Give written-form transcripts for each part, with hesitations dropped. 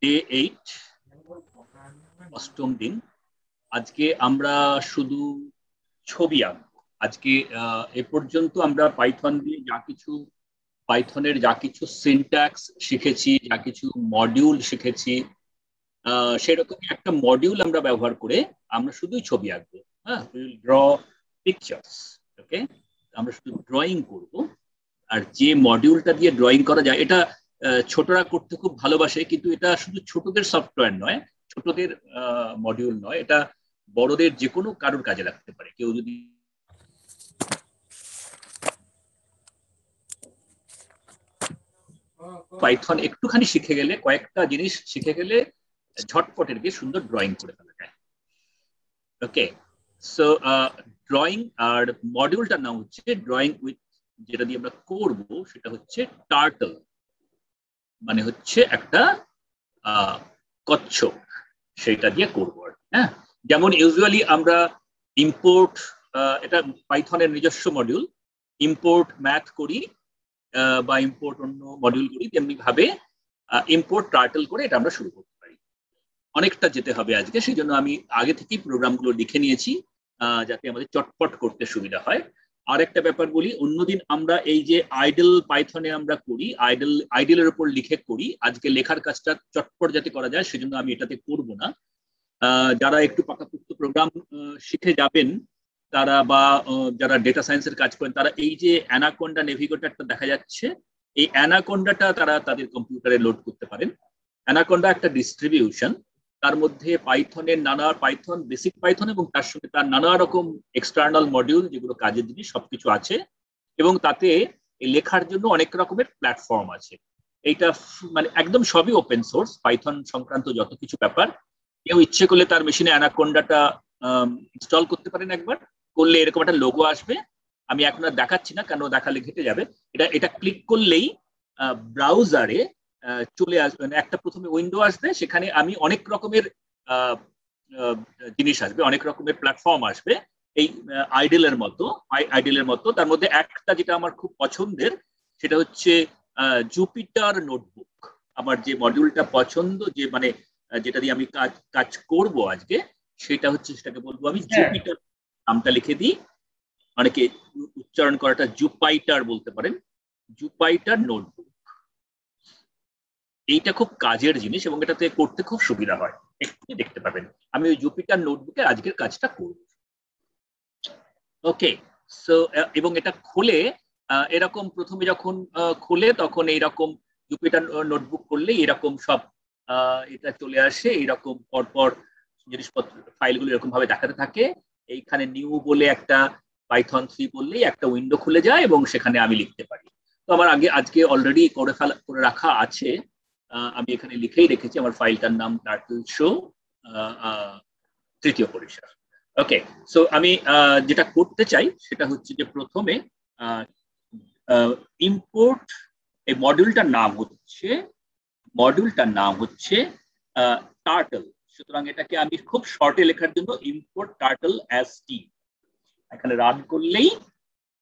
Day 8, অষ্টম দিন। আজকে আমরা শুধু ছবি আঁকবো। আজকে এ পর্যন্ত আমরা পাইথন দিয়ে পাইথনের যা কিছু সিনট্যাক্স শিখেছি, যা কিছু মডিউল শিখেছি, সেরকমই একটা মডিউল আমরা ব্যবহার করে আমরা শুধুই ছবি আঁকবো। হ্যাঁ, ড্র পিকচার্স। ওকে, আমরা শুধু ড্রয়িং করব। আর যে মডিউলটা দিয়ে ড্রয়িং করা যায়, এটা ছোটরা করতে খুব ভালোবাসে, কিন্তু এটা শুধু ছোটদের সফটওয়্যার নয়, ছোটদের মডিউল নয়, এটা বড়দের যে কোনো কারোর কাজে লাগতে পারে। কেউ যদি পাইথন একটুখানি শিখে গেলে, কয়েকটা জিনিস শিখে গেলে ঝটপটের গিয়ে সুন্দর ড্রয়িং করে ফেলা যায়। ওকে, সো ড্রয়িং আর মডিউলটার নাম হচ্ছে ড্রয়িং উইথ, যেটা দিয়ে আমরা করব সেটা হচ্ছে টার্টল, মানে হচ্ছে একটা কচ্ছপ, সেটা দিয়ে করবো। হ্যাঁ, যেমন ইউজুয়ালি আমরা ইম্পোর্ট, এটা পাইথনের নিজস্ব মডিউল, ইম্পোর্ট ম্যাথ করি বা ইম্পোর্ট অন্য মডিউল করি, তেমনি ভাবে ইম্পোর্ট টার্টল করে এটা আমরা শুরু করতে পারি। অনেকটা যেতে হবে আজকে, সেই জন্য আমি আগে থেকেই প্রোগ্রামগুলো লিখে নিয়েছি যাতে আমাদের চটপট করতে সুবিধা হয়। আর একটা ব্যাপার বলি, অন্যদিন আমরা এই যে আইডল পাইথনে আমরা করি, আইডলের উপর লিখে করি, আজকে লেখার কাজটা চটপট যাতে করা যায় সেজন্য আমি এটাতে করব না। যারা একটু পাকাপোক্ত প্রোগ্রাম শিখে যাবেন তারা, বা যারা ডেটা সায়েন্সের কাজ করেন, তারা এই যে অ্যানাকোন্ডা নেভিগেটরটা দেখা যাচ্ছে, এই অ্যানাকোন্ডাটা তারা তাদের কম্পিউটারে লোড করতে পারেন। অ্যানাকোন্ডা একটা ডিস্ট্রিবিউশন, তার মধ্যে পাইথনের পাইথন বেসিক পাইথন এবং তার সঙ্গে তার নানা রকম এক্সটার্নাল মডিউল, যেগুলো কাজের জিনিস, সবকিছু আছে। এবং তাতে লেখার জন্য অনেক রকমের প্ল্যাটফর্ম আছে। এইটা মানে একদম সবই ওপেন সোর্স, পাইথন সংক্রান্ত যত কিছু ব্যাপার। কেউ ইচ্ছে করলে তার মেশিনে অ্যানাকোন্ডাটা ইনস্টল করতে পারেন, একবার করলে এরকম একটা লোগো আসবে। আমি এখন আর দেখাচ্ছি না, কেন দেখালে ঘেটে যাবে। এটা ক্লিক করলেই ব্রাউজারে চলে আসবে, মানে একটা প্রথমে উইন্ডো আসবে, সেখানে আমি অনেক রকমের জিনিস আসবে, অনেক রকমের প্ল্যাটফর্ম আসবে, এই আইডলের মতো। তার মধ্যে একটা যেটা আমার খুব পছন্দের, সেটা হচ্ছে জুপিটার নোটবুক। আমার যে মডিউলটা পছন্দ, যে মানে যেটা দিয়ে আমি কাজ করব আজকে, সেটা হচ্ছে, সেটাকে বলবো আমি জুপিটার। নামটা লিখে দিই, অনেকে উচ্চারণ করাটা জুপাইটার বলতে পারেন, জুপাইটার নোটবুক। এইটা খুব কাজের জিনিস এবং এটাতে করতে খুব সুবিধা হয়, একটু দেখতে পাবেন। আমি ওই জুপিটার নোটবুকে আজকের কাজটা করব। ওকে, সো এবং এটা খুলে এরকম প্রথমে যখন খুলে তখন এইরকম জুপিটার নোটবুক করলে এরকম সব এটা চলে আসে, এইরকম পরপর জিনিসপত্র, ফাইলগুলো এরকম ভাবে দেখাতে থাকে। এইখানে নিউ বলে একটা পাইথন 3 বললেই একটা উইন্ডো খুলে যায় এবং সেখানে আমি লিখতে পারি। তো আমার আজকে অলরেডি করে রাখা আছে, আমি এখানে লিখেই রেখেছি। আমার ফাইলটার নাম টার্টল শো তৃতীয় পরিসর। ওকে, সো আমি যেটা করতে চাই সেটা হচ্ছে যে প্রথমে ইম্পোর্ট, এই মডিউলটার নাম হচ্ছে টার্টল। সুতরাং এটাকে আমি খুব শর্টে লেখার জন্য ইম্পোর্ট টার্টল অ্যাজ টি, এখানে রান করলেই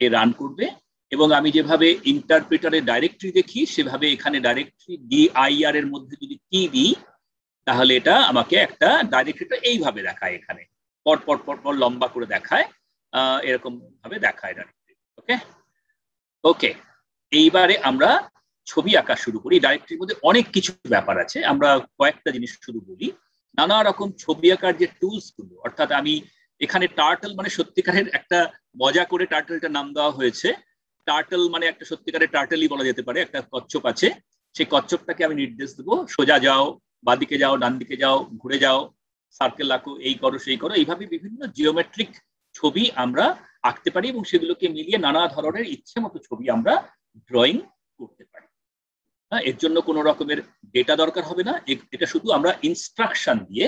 রান করবে। এবং আমি যেভাবে ইন্টারপ্রিটারে ডাইরেক্টরি দেখি, সেভাবে এখানে ডাইরেক্টরি ডিআইআর এর মধ্যে যদি কি দিই, তাহলে এটা আমাকে একটা ডাইরেক্টরিটা এইভাবে দেখায়, এখানে পর পর পর পর লম্বা করে দেখায়, এরকম ভাবে দেখায় ডাইরেক্টরি। ওকে ওকে, এইবারে আমরা ছবি আঁকা শুরু করি। ডাইরেক্টরির মধ্যে অনেক কিছু ব্যাপার আছে, আমরা কয়েকটা জিনিস শুধু বলি। নানা রকম ছবি আঁকার যে টুলস গুলো, অর্থাৎ আমি এখানে টার্টল মানে সত্যিকারের একটা মজা করে টার্টলটা নাম দেওয়া হয়েছে। টার্টল মানে একটা সত্যিকারের টার্টলই বলা যেতে পারে, একটা কচ্ছপ আছে। সেই কচ্ছপটাকে আমি নির্দেশ দেবো, সোজা যাও, বাদিকে যাও, ডান দিকে যাও, ঘুরে যাও, সার্কেল আঁকো, এই করো সেই করো। এইভাবে বিভিন্ন জিওমেট্রিক ছবি আমরা আঁকতে পারি এবং সেগুলোকে মিলিয়ে নানা ধরনের ইচ্ছে মতো ছবি আমরা ড্রয়িং করতে পারি। এর জন্য কোনো রকমের ডেটা দরকার হবে না, এটা শুধু আমরা ইনস্ট্রাকশন দিয়ে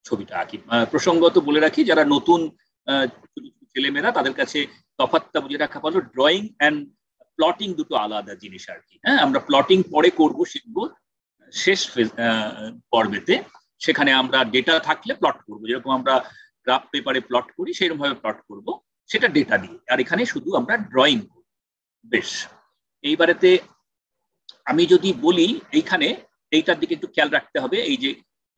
ছবিটা আঁকি। প্রসঙ্গত বলে রাখি, যারা নতুন ছেলেমেয়েরা, তাদের কাছে তফাৎটা বুঝে রাখা ভালো। ড্রয়িং অ্যান্ড প্লটিং দুটো আলাদা জিনিস আর কি। হ্যাঁ, আমরা প্লটিং পরে করবো, শিখবো শেষ পর্বেতে। সেখানে আমরা ডেটা থাকলে প্লট করবো, যেরকম আমরা গ্রাফ পেপারে প্লট করি সেরকম ভাবে প্লট করব, সেটা ডেটা দিয়ে। আর এখানে শুধু আমরা ড্রয়িং করব। বেশ, এইবারেতে আমি যদি বলি, এইখানে এইটার দিকে একটু খেয়াল রাখতে হবে। এই যে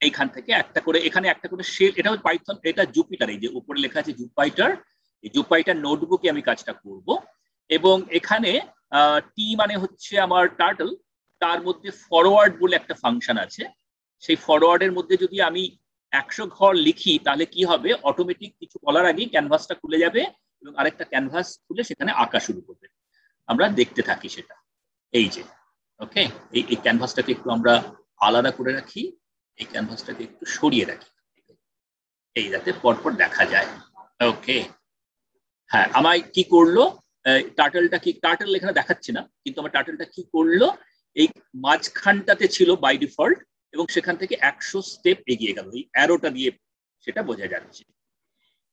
এইখান থেকে একটা করে এখানে একটা করে শেল, এটা হচ্ছে পাইথন, এটা জুপিটার, এই যে উপরে লেখা আছে জুপিটার, এই জুপিটার নোটবুকে আমি কাজটা করব। এবং এখানে টি মানে হচ্ছে আমার টার্টল, তার মধ্যে ফরওয়ার্ড বলে একটা ফাংশন আছে। সেই ফরওয়ার্ডের মধ্যে যদি আমি 100 ঘর লিখি তাহলে কি হবে, অটোমেটিক কিছু বলার আগেই ক্যানভাসটা খুলে যাবে এবং আরেকটা ক্যানভাস খুলে সেখানে আঁকা শুরু করবে। আমরা দেখতে থাকি সেটা। এই যে ওকে, এই ক্যানভাসটাকে একটু আমরা আলাদা করে রাখি, এই ক্যানভাসটাকে একটু সরিয়ে রাখি, এই যাতে পরপর দেখা যায়। ওকে, হ্যাঁ, আমায় কি করলো, টার্টলটা কি, টার্টল এখানে দেখাচ্ছি না, কিন্তু আমার টার্টলটা কি করলো, এই মাঝখানটাতে ছিল বাই ডিফল্ট এবং সেখান থেকে 100 স্টেপ এগিয়ে গেল, এই অ্যারোটা দিয়ে সেটা বোঝা যাচ্ছে।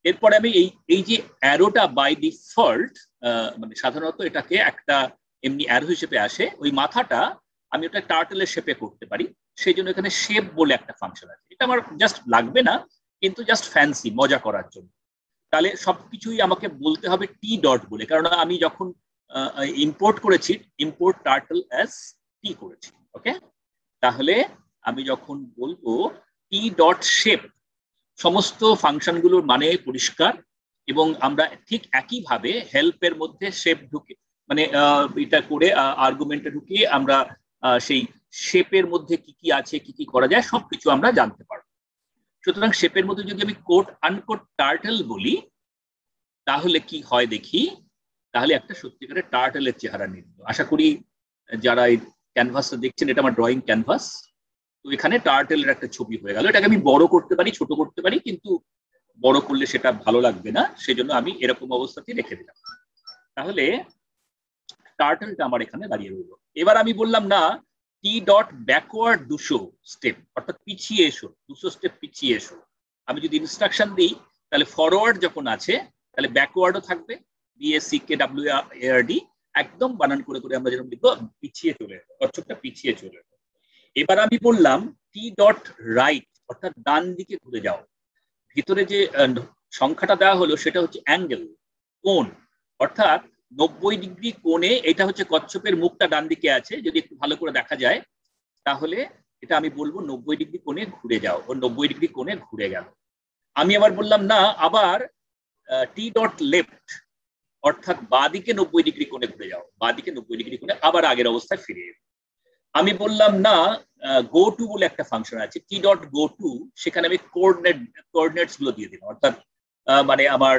এরপরে আমি এই যে অ্যারোটা বাই ডিফল্ট, মানে সাধারণত এটাকে একটা এমনি অ্যারো হিসেবে আসে, ওই মাথাটা আমি ওটা টার্টলের শেপে করতে পারি, সেই জন্য এখানে শেপ বলে একটা ফাংশন আছে। এটা আমার জাস্ট লাগবে না, কিন্তু জাস্ট ফ্যান্সি, মজা করার জন্য। তাহলে সবকিছুই আমাকে বলতে হবে টি ডট বলে, কারণ আমি যখন ইম্পোর্ট করেছি ইম্পোর্ট টার্টল অ্যাজ টি করেছি। ওকে, তাহলে আমি যখন বলবো টি ডট শেপ, সমস্ত ফাংশনগুলোর মানে পরিষ্কার, এবং আমরা ঠিক একইভাবে হেল্পের মধ্যে শেপ ঢুকে, মানে এটা করে আর্গুমেন্টে ঢুকিয়ে আমরা সেই শেপের মধ্যে কি কি আছে, কি কি করা যায়, সবকিছু আমরা জানতে পারবো। সুতরাং শেপের মধ্যে যদি আমি কোট আনকোট টার্টল বলি তাহলে কি হয় দেখি, তাহলে একটা সত্যিকারের টার্টলের চেহারা নিয়ে। আশা করি যারা এই ক্যানভাসটা দেখছেন, এটা আমার ড্রয়িং ক্যানভাস, তো এখানে টার্টলের একটা ছবি হয়ে গেল। এটাকে আমি বড় করতে পারি, ছোট করতে পারি, কিন্তু বড় করলে সেটা ভালো লাগবে না, সেজন্য আমি এরকম অবস্থাতেই রেখে দিলাম। তাহলে টার্টলটা আমার এখানে দাঁড়িয়ে রইল। এবার আমি বললাম না টি ডট ব্যাকওয়ার্ড 200 স্টেপ, অর্থাৎ পিছিয়ে এসো, 200 স্টেপ পিছিয়ে এসো। আমি যদি ইনস্ট্রাকশন দিই তাহলে ফরওয়ার্ড যখন আছে তাহলে ব্যাকওয়ার্ডও থাকবে, BACKWARD, একদম বানান করে করে আমরা যেরকম লিখবো পিছিয়ে চলে এলো, কচ্ছপটা পিছিয়ে চলে এলো। এবার আমি বললাম টি ডট রাইট, অর্থাৎ ডান দিকে ঘুরে যাও। ভিতরে যে সংখ্যাটা দেওয়া হলো সেটা হচ্ছে অ্যাঙ্গেল, কোণ, অর্থাৎ 90 ডিগ্রি কোণে। এটা হচ্ছে কচ্ছপের মুখটা ডান দিকে আছে, যদি একটু ভালো করে দেখা যায় তাহলে এটা আমি বলবো 90 ডিগ্রি কোণে ঘুরে যাও, ও 90 ডিগ্রি কোণে ঘুরে গেল। আমি আবার বললাম না আবার টি ডট লেফট, অর্থাৎ বাঁদিকে 90 ডিগ্রি কোণে ঘুরে যাও, বাঁদিকে 90 ডিগ্রি কোণে আবার আগের অবস্থায় ফিরে এলো। আমি বললাম না গো টু বলে একটা ফাংশন আছে, টি ডট গো টু, সেখানে আমি কোঅর্ডিনেটস গুলো দিয়ে দিলাম, অর্থাৎ মানে আমার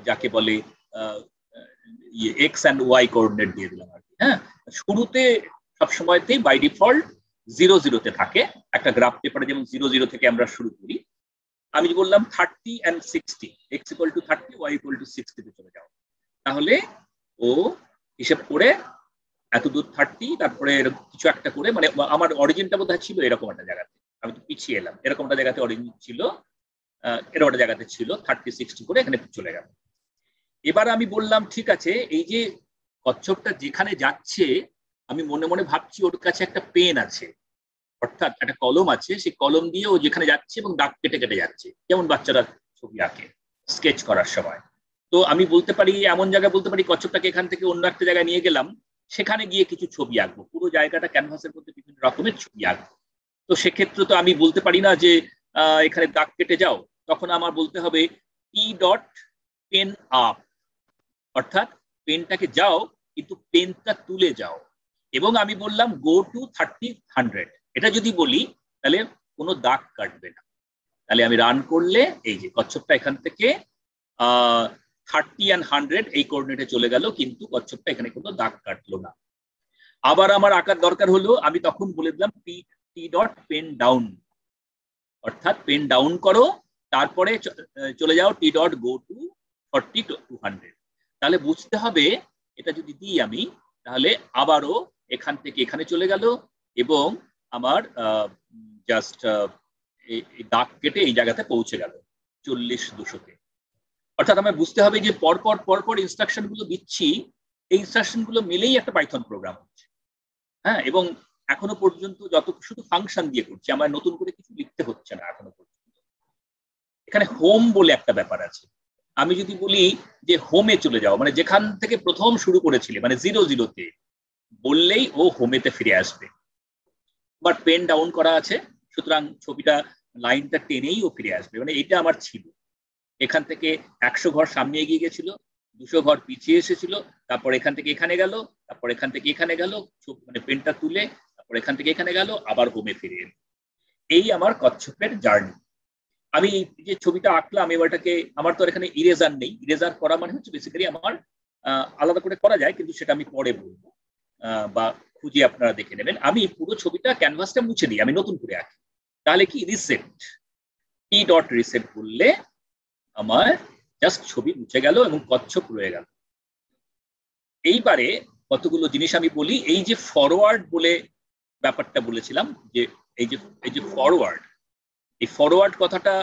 যাকে বলে এক্স অ্যান্ড ওয়াই কোঅর্ডিনেট দিয়ে দিলাম আর কি। হ্যাঁ, শুরুতে সবসময়তেই বাই ডিফল্ট 0 0-তে থাকে, একটা গ্রাফ পেপারে যেমন 0 0 থেকে আমরা শুরু করি। আমি বললাম 30 and 60, x = 30, y = 60 তে চলে যাও। তাহলে ও হিসেব করে এত দূর 30, তারপরে কিছু একটা করে, মানে আমার অরিজিনটা বোধহয় ছিল এরকম একটা জায়গাতে, আমি তো পিছিয়ে এলাম, এরকম একটা জায়গাতে অরিজিন ছিল, এরকম একটা জায়গাতে ছিল, 30 60 করে এখানে চলে গেল। এবার আমি বললাম ঠিক আছে, এই যে কচ্ছপটা যেখানে যাচ্ছে আমি মনে মনে ভাবছি ওর কাছে একটা পেন আছে, অর্থাৎ একটা কলম আছে, সেই কলম দিয়ে ও যেখানে যাচ্ছে এবং দাগ কেটে কেটে যাচ্ছে, যেমন বাচ্চারা ছবি আঁকে স্কেচ করার সময়। তো আমি বলতে পারি, এমন জায়গায় বলতে পারি কচ্ছপটাকে এখান থেকে অন্য একটা জায়গায় নিয়ে গেলাম, সেখানে গিয়ে কিছু ছবি আঁকবো, পুরো জায়গাটা ক্যানভাসের মধ্যে বিভিন্ন রকমের ছবি আঁকবো। তো সেক্ষেত্রে তো আমি বলতে পারি না যে এখানে দাগ কেটে যাও, তখন আমার বলতে হবে টি ডট পেন আপ, অর্থাৎ পেনটাকে যাও কিন্তু পেনটা তুলে যাও। এবং আমি বললাম গো টু 30 100, এটা যদি বলি তাহলে কোনো দাগ কাটবে না। তাহলে আমি রান করলে এই যে কচ্ছপটা এখান থেকে 30 and 100 এই কোঅর্ডিনেটে চলে গেল, কিন্তু কচ্ছপটা এখানে কোনো দাগ কাটলো না। আবার আমার আঁকার দরকার হলো, আমি তখন বলে দিলাম টি ডট পেন ডাউন, অর্থাৎ পেন ডাউন করো, তারপরে চলে যাও টি ডট গো টু 40 to 100। তাহলে বুঝতে হবে এটা যদি দিই আমি, তাহলে আবারও এখান থেকে এখানে চলে গেল এবং আমার জাস্ট দাগ কেটে এই জায়গাতে পৌঁছে গেল 40 200-তে। অর্থাৎ আমার বুঝতে হবে যে পরপর পরপর ইনস্ট্রাকশন গুলো দিচ্ছি, এই ইনস্ট্রাকশন গুলো মিলেই একটা পাইথন প্রোগ্রাম হচ্ছে। হ্যাঁ, এবং এখনো পর্যন্ত যত শুধু ফাংশন দিয়ে করছি, আমার নতুন করে কিছু লিখতে হচ্ছে না এখনো পর্যন্ত। এখানে হোম বলে একটা ব্যাপার আছে। আমি যদি বলি যে হোমে চলে যাও, মানে যেখান থেকে প্রথম শুরু করেছিলে, মানে 0 0-তে বললেই ও হোমেতে ফিরে আসবে। আমার পেন ডাউন করা আছে, সুতরাং ছবিটা লাইনটা টেনেই ও ফিরে আসবে। মানে এটা আমার ছিল, এখান থেকে 100 ঘর সামনে এগিয়ে গেছিল, 200 ঘর পিছিয়ে এসেছিল, তারপর এখান থেকে এখানে গেল, তারপর এখান থেকে এখানে গেল, মানে পেনটা তুলে তারপর এখান থেকে এখানে গেল, আবার হোমে ফিরে এলো। এই আমার কচ্ছপের জার্নি। আমি যে ছবিটা আঁকলাম এবারটাকে, আমার তো এখানে ইরেজার নেই, ইরেজার করা মানে হচ্ছে বেসিক্যালি আমার আলাদা করে করা যায়, কিন্তু সেটা আমি পরে বলবো বা খুঁজে আপনারা দেখে নেবেন। আমি পুরো ছবিটা ক্যানভাসটা মুছে দিই, আমি নতুন করে আঁকি। তাহলে কি রিসেট, টি ডট রিসেট করলে আমার জাস্ট ছবি মুছে গেল এবং কচ্ছপ রয়ে গেল। এইবারে কতগুলো জিনিস আমি বলি। এই যে ফরওয়ার্ড বলে ব্যাপারটা বলেছিলাম, যে এই যে ফরওয়ার্ড, এই ফরওয়ার্ড কথাটা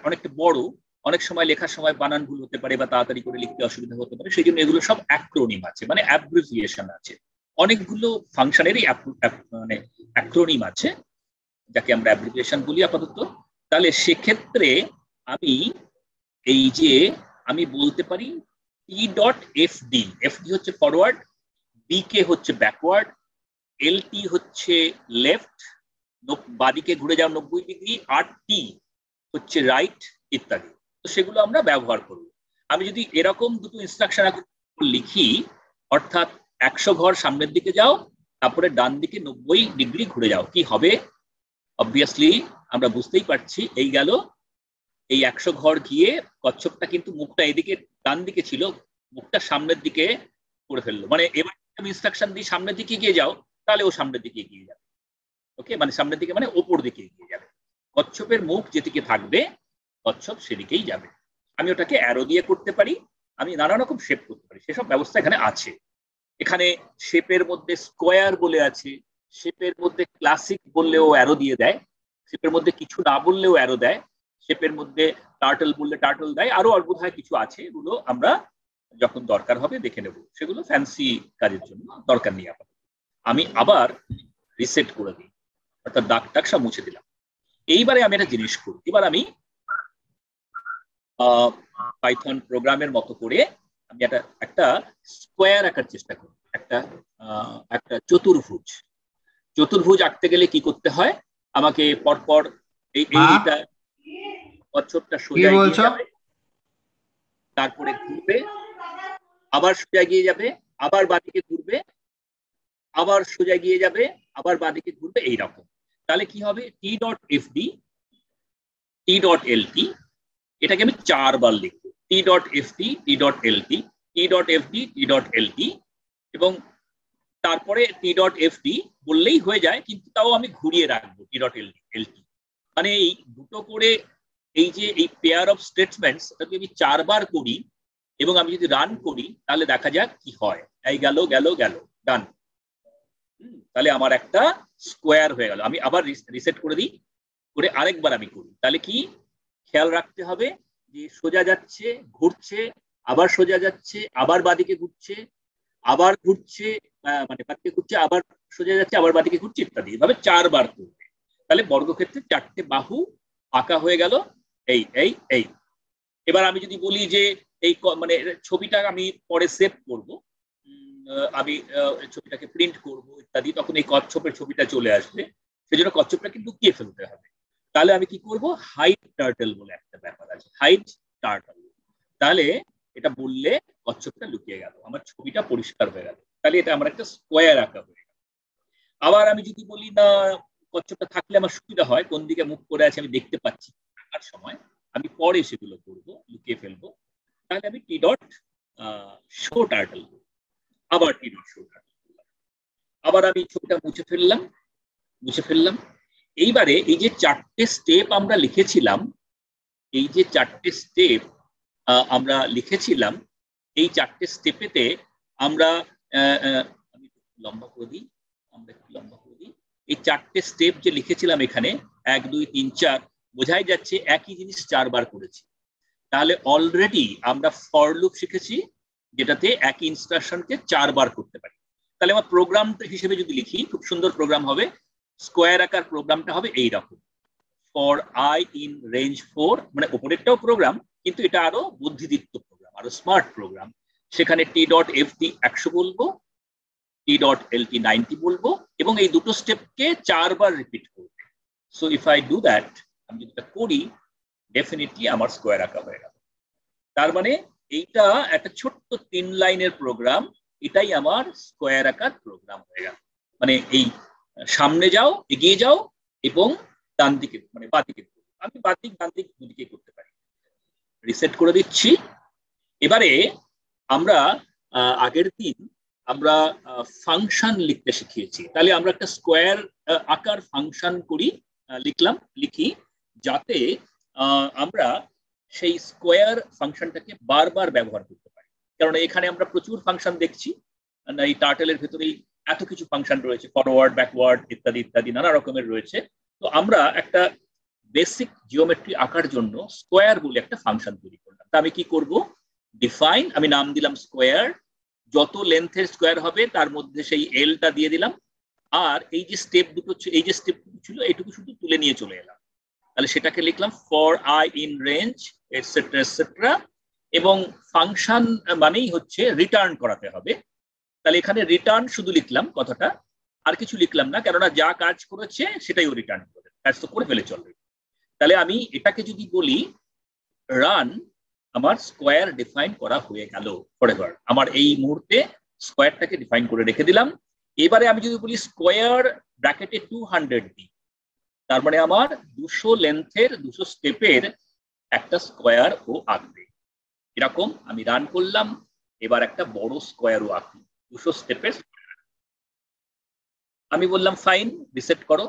অনেকটা বড়, অনেক সময় লেখার সময় বানান ভুল হতে পারে বা তাড়াতাড়ি করে লিখতে অসুবিধা হতে পারে, সেই জন্য এগুলো সব অ্যাক্রোনিম আছে, মানে অ্যাব্রিভিয়েশন আছে। অনেকগুলো ফাংশনেরই মানে অ্যাক্রোনিম আছে, যাকে আমরা অ্যাব্রিভিয়েশন বলি আপাতত। তাহলে সেক্ষেত্রে আমি এই যে আমি বলতে পারি টি dot F D, F D হচ্ছে ফরওয়ার্ড, বি কে হচ্ছে ব্যাকওয়ার্ড, এল টি হচ্ছে লেফট, বাদিকে ঘুরে যাও 90 ডিগ্রি, আর টি হচ্ছে রাইট, ইত্যাদি। তো সেগুলো আমরা ব্যবহার করব। আমি যদি এরকম দুটো ইনস্ট্রাকশন লিখি, অর্থাৎ 100 ঘর সামনের দিকে যাও, তারপরে ডান দিকে 90 ডিগ্রি ঘুরে যাও, কি হবে? অবভিয়াসলি আমরা বুঝতেই পারছি, এই গেল, এই 100 ঘর গিয়ে কচ্ছপটা কিন্তু মুখটা এদিকে ডান দিকে ছিল, মুখটা সামনের দিকে করে ফেললো। মানে এবার আমি ইনস্ট্রাকশন দিই সামনের দিকে এগিয়ে যাও, তাহলে ও সামনের দিকে এগিয়ে যাবে। ওকে, মানে সামনের দিকে মানে ওপর দিকে এগিয়ে যাবে। কচ্ছপের মুখ যেদিকে থাকবে কচ্ছপ সেদিকেই যাবে। আমি ওটাকে অ্যারো দিয়ে করতে পারি, আমি নানা রকম শেপ করতে পারি, সেসব ব্যবস্থা এখানে আছে। এখানে শেপের মধ্যে স্কোয়ার বলে আছে, শেপের মধ্যে ক্লাসিক বললেও অ্যারো দিয়ে দেয়, শেপের মধ্যে কিছু না বললেও অ্যারো দেয়, শেপের মধ্যে টার্টল বললে টার্টল দেয়, আরো অদ্ভুত কিছু আছে, এগুলো আমরা যখন দরকার হবে দেখে নেব, সেগুলো ফ্যান্সি কাজের জন্য দরকার নেই। আমি আবার রিসেট করে দিই, অর্থাৎ দাগ টাক সব মুছে দিলাম। এইবারে আমি একটা জিনিস করি, এবার আমি পাইথন প্রোগ্রামের মতো করে আমি একটা স্কোয়ার আঁকার চেষ্টা করি, একটা চতুর্ভুজ আঁকতে গেলে কি করতে হয়, আমাকে পরপর এইটা কচ্ছপটা সোজা এগিয়ে যাবে, তারপরে ঘুরবে, আবার সোজা এগিয়ে যাবে, আবার বাদিকে ঘুরবে, আবার সোজা এগিয়ে যাবে, আবার বাদিকে ঘুরবে, এইরকম। তাহলে কি হবে, T dot F D, T dot L T, এটাকে আমি 4 বার লিখবো, T dot F D, T dot L T, T dot F D, T dot L T, এবং তারপরে টি ডট এফ ডি বললেই হয়ে যায়, কিন্তু তাও আমি ঘুরিয়ে রাখবো টি ডট এল টি। মানে এই দুটো করে এই যে এই পেয়ার অফ স্টেটমেন্টস, এটাকে আমি 4 বার করি, এবং আমি যদি রান করি তাহলে দেখা যাক কি হয়। এই গেল গেল গেল, ডান। তাহলে আমার একটা স্কোয়ার হয়ে গেল। আমি আবার রিসেট করে দিই, করে আরেকবার আমি করি, তাহলে কি খেয়াল রাখতে হবে যে সোজা যাচ্ছে, ঘুরছে, আবার সোজা যাচ্ছে, আবার বাদিকে ঘুরছে, আবার ঘুরছে, মানে বাদিকে ঘুরছে, আবার সোজা যাচ্ছে, আবার বাদিকে ঘুরছে, ইত্যাদি, এভাবে 4 বার করবে। তাহলে বর্গক্ষেত্রে 4টে বাহু আঁকা হয়ে গেল। এই এই এই এবার আমি যদি বলি যে এই মানে ছবিটা আমি পরে সেভ করব, আমি ছবিটাকে প্রিন্ট করব ইত্যাদি, তখন এই কচ্ছপের ছবিটা চলে আসবে, সেজন্য কচ্ছপটাকে লুকিয়ে ফেলতে হবে। তাহলে আমি কি করব, হাইড টার্টল বলে একটা ব্যাপার আছে, হাইড টার্টল। তাহলে এটা বললে কচ্ছপটা লুকিয়ে গেল, আমার ছবিটা পরিষ্কার হয়ে গেল। তাহলে এটা আমার একটা স্কোয়ার আঁকা হয়ে গেল। আবার আমি যদি বলি না, কচ্ছপটা থাকলে আমার সুবিধা হয়, কোন দিকে মুখ করে আছে আমি দেখতে পাচ্ছি আঁকার সময়, আমি পরে সেগুলো করবো, লুকিয়ে ফেলবো, তাহলে আমি টি ডট শো টার্টল, আবার টি ডট শো টার্টল, আবার আমি ছবিটা মুছে ফেললাম। এইবারে এই যে 4টে স্টেপ আমরা লিখেছিলাম, এই যে 4টে স্টেপ আমরা লিখেছিলাম, এই 4টে স্টেপেতে আমরা আমি লম্বা করে দিই, এই 4টে স্টেপ যে লিখেছিলাম এখানে 1 2 3 4, বোঝাই যাচ্ছে একই জিনিস 4 বার করেছি। তাহলে অলরেডি আমরা ফর লুপ শিখেছি, যেটাতে একই ইনস্ট্রাকশনকে 4 বার করতে পারি। তাহলে আমার প্রোগ্রাম হিসেবে যদি লিখি, খুব সুন্দর প্রোগ্রাম হবে, স্কোয়ার আকার প্রোগ্রামটা হবে এইরকম, ফর আই ইন রেঞ্জ 4, মানে উপরেরটাও প্রোগ্রাম, কিন্তু এটা আরো বুদ্ধিদীপ্ত প্রোগ্রাম, আরো স্মার্ট প্রোগ্রাম। সেখানে টি ডট এফ ডি 100 বলবো, টি ডট এলটি 90 বলবো এবং এই দুটো স্টেপকে 4 বার রিপিট করব। So if I do that, আমি যদি এটা করি ডেফিনেটলি আমার স্কোয়ার আঁকা হয়ে গেল। তার মানে এইটা একটা ছোট্ট 3 লাইনের প্রোগ্রাম, এটাই আমার স্কোয়ার আঁকার প্রোগ্রাম হয়ে গেল। মানে এই সামনে যাও, এগিয়ে যাও এবং ডান দিকে মানে বাঁ দিকে, আমি বাঁ দিক ডান দিক দুদিকে করতে পারি। রিসেট করে দিচ্ছি। এবারে আমরা আগের দিন আমরা ফাংশন লিখতে শিখিয়েছি, তাহলে আমরা একটা স্কোয়ার আকার ফাংশন করি, লিখি যাতে আমরা সেই স্কোয়ার ফাংশনটাকে বারবার ব্যবহার করতে পারি। কারণ এখানে আমরা প্রচুর ফাংশন দেখছি, এই টার্টেলের ভেতরেই এত কিছু ফাংশন রয়েছে, ফরওয়ার্ড ব্যাকওয়ার্ড ইত্যাদি ইত্যাদি নানা রকমের রয়েছে। তো আমরা একটা বেসিক জিওমেট্রি আঁকার জন্য স্কোয়ার বলে একটা ফাংশন তৈরি করলাম। তা আমি কি করব, ডিফাইন, আমি নাম দিলাম স্কোয়ার, যত লেন্থের স্কোয়ার হবে তার মধ্যে সেই এলটা দিয়ে দিলাম, আর এই যে স্টেপ দুটো, এই যে স্টেপ ছিল এইটুকু শুধু তুলে নিয়ে চলে এলাম। তাহলে সেটাকে লিখলাম for I in range etcetera etcetera, এবং ফাংশন মানেই হচ্ছে রিটার্ন করাতে হবে। তাহলে এখানে রিটার্ন শুধু লিখলাম কথাটা, আর কিছু লিখলাম না, কেননা যা কাজ করেছে সেটাই ও রিটার্ন করবে, কাজ তো করে ফেলে চলবে। তাহলে আমি এটাকে যদি বলি রান, আমার স্কোয়ার ডিফাইন করা হয়ে গেল ফরএভার। আমার এই মুহূর্তে স্কোয়ারটাকে ডিফাইন করে রেখে দিলাম। এবারে আমি যদি বলি স্কোয়ার ব্র্যাকেটে 200 দিই, তার মানে আমার 200 লেন্থের 200 স্টেপের একটা স্কোয়ার ও আঁকবে। এরকম আমি রান করলাম, এবার একটা বড় স্কোয়ারও আঁকি 200 স্টেপের। আমি বললাম ফাইন, রিসেট করো,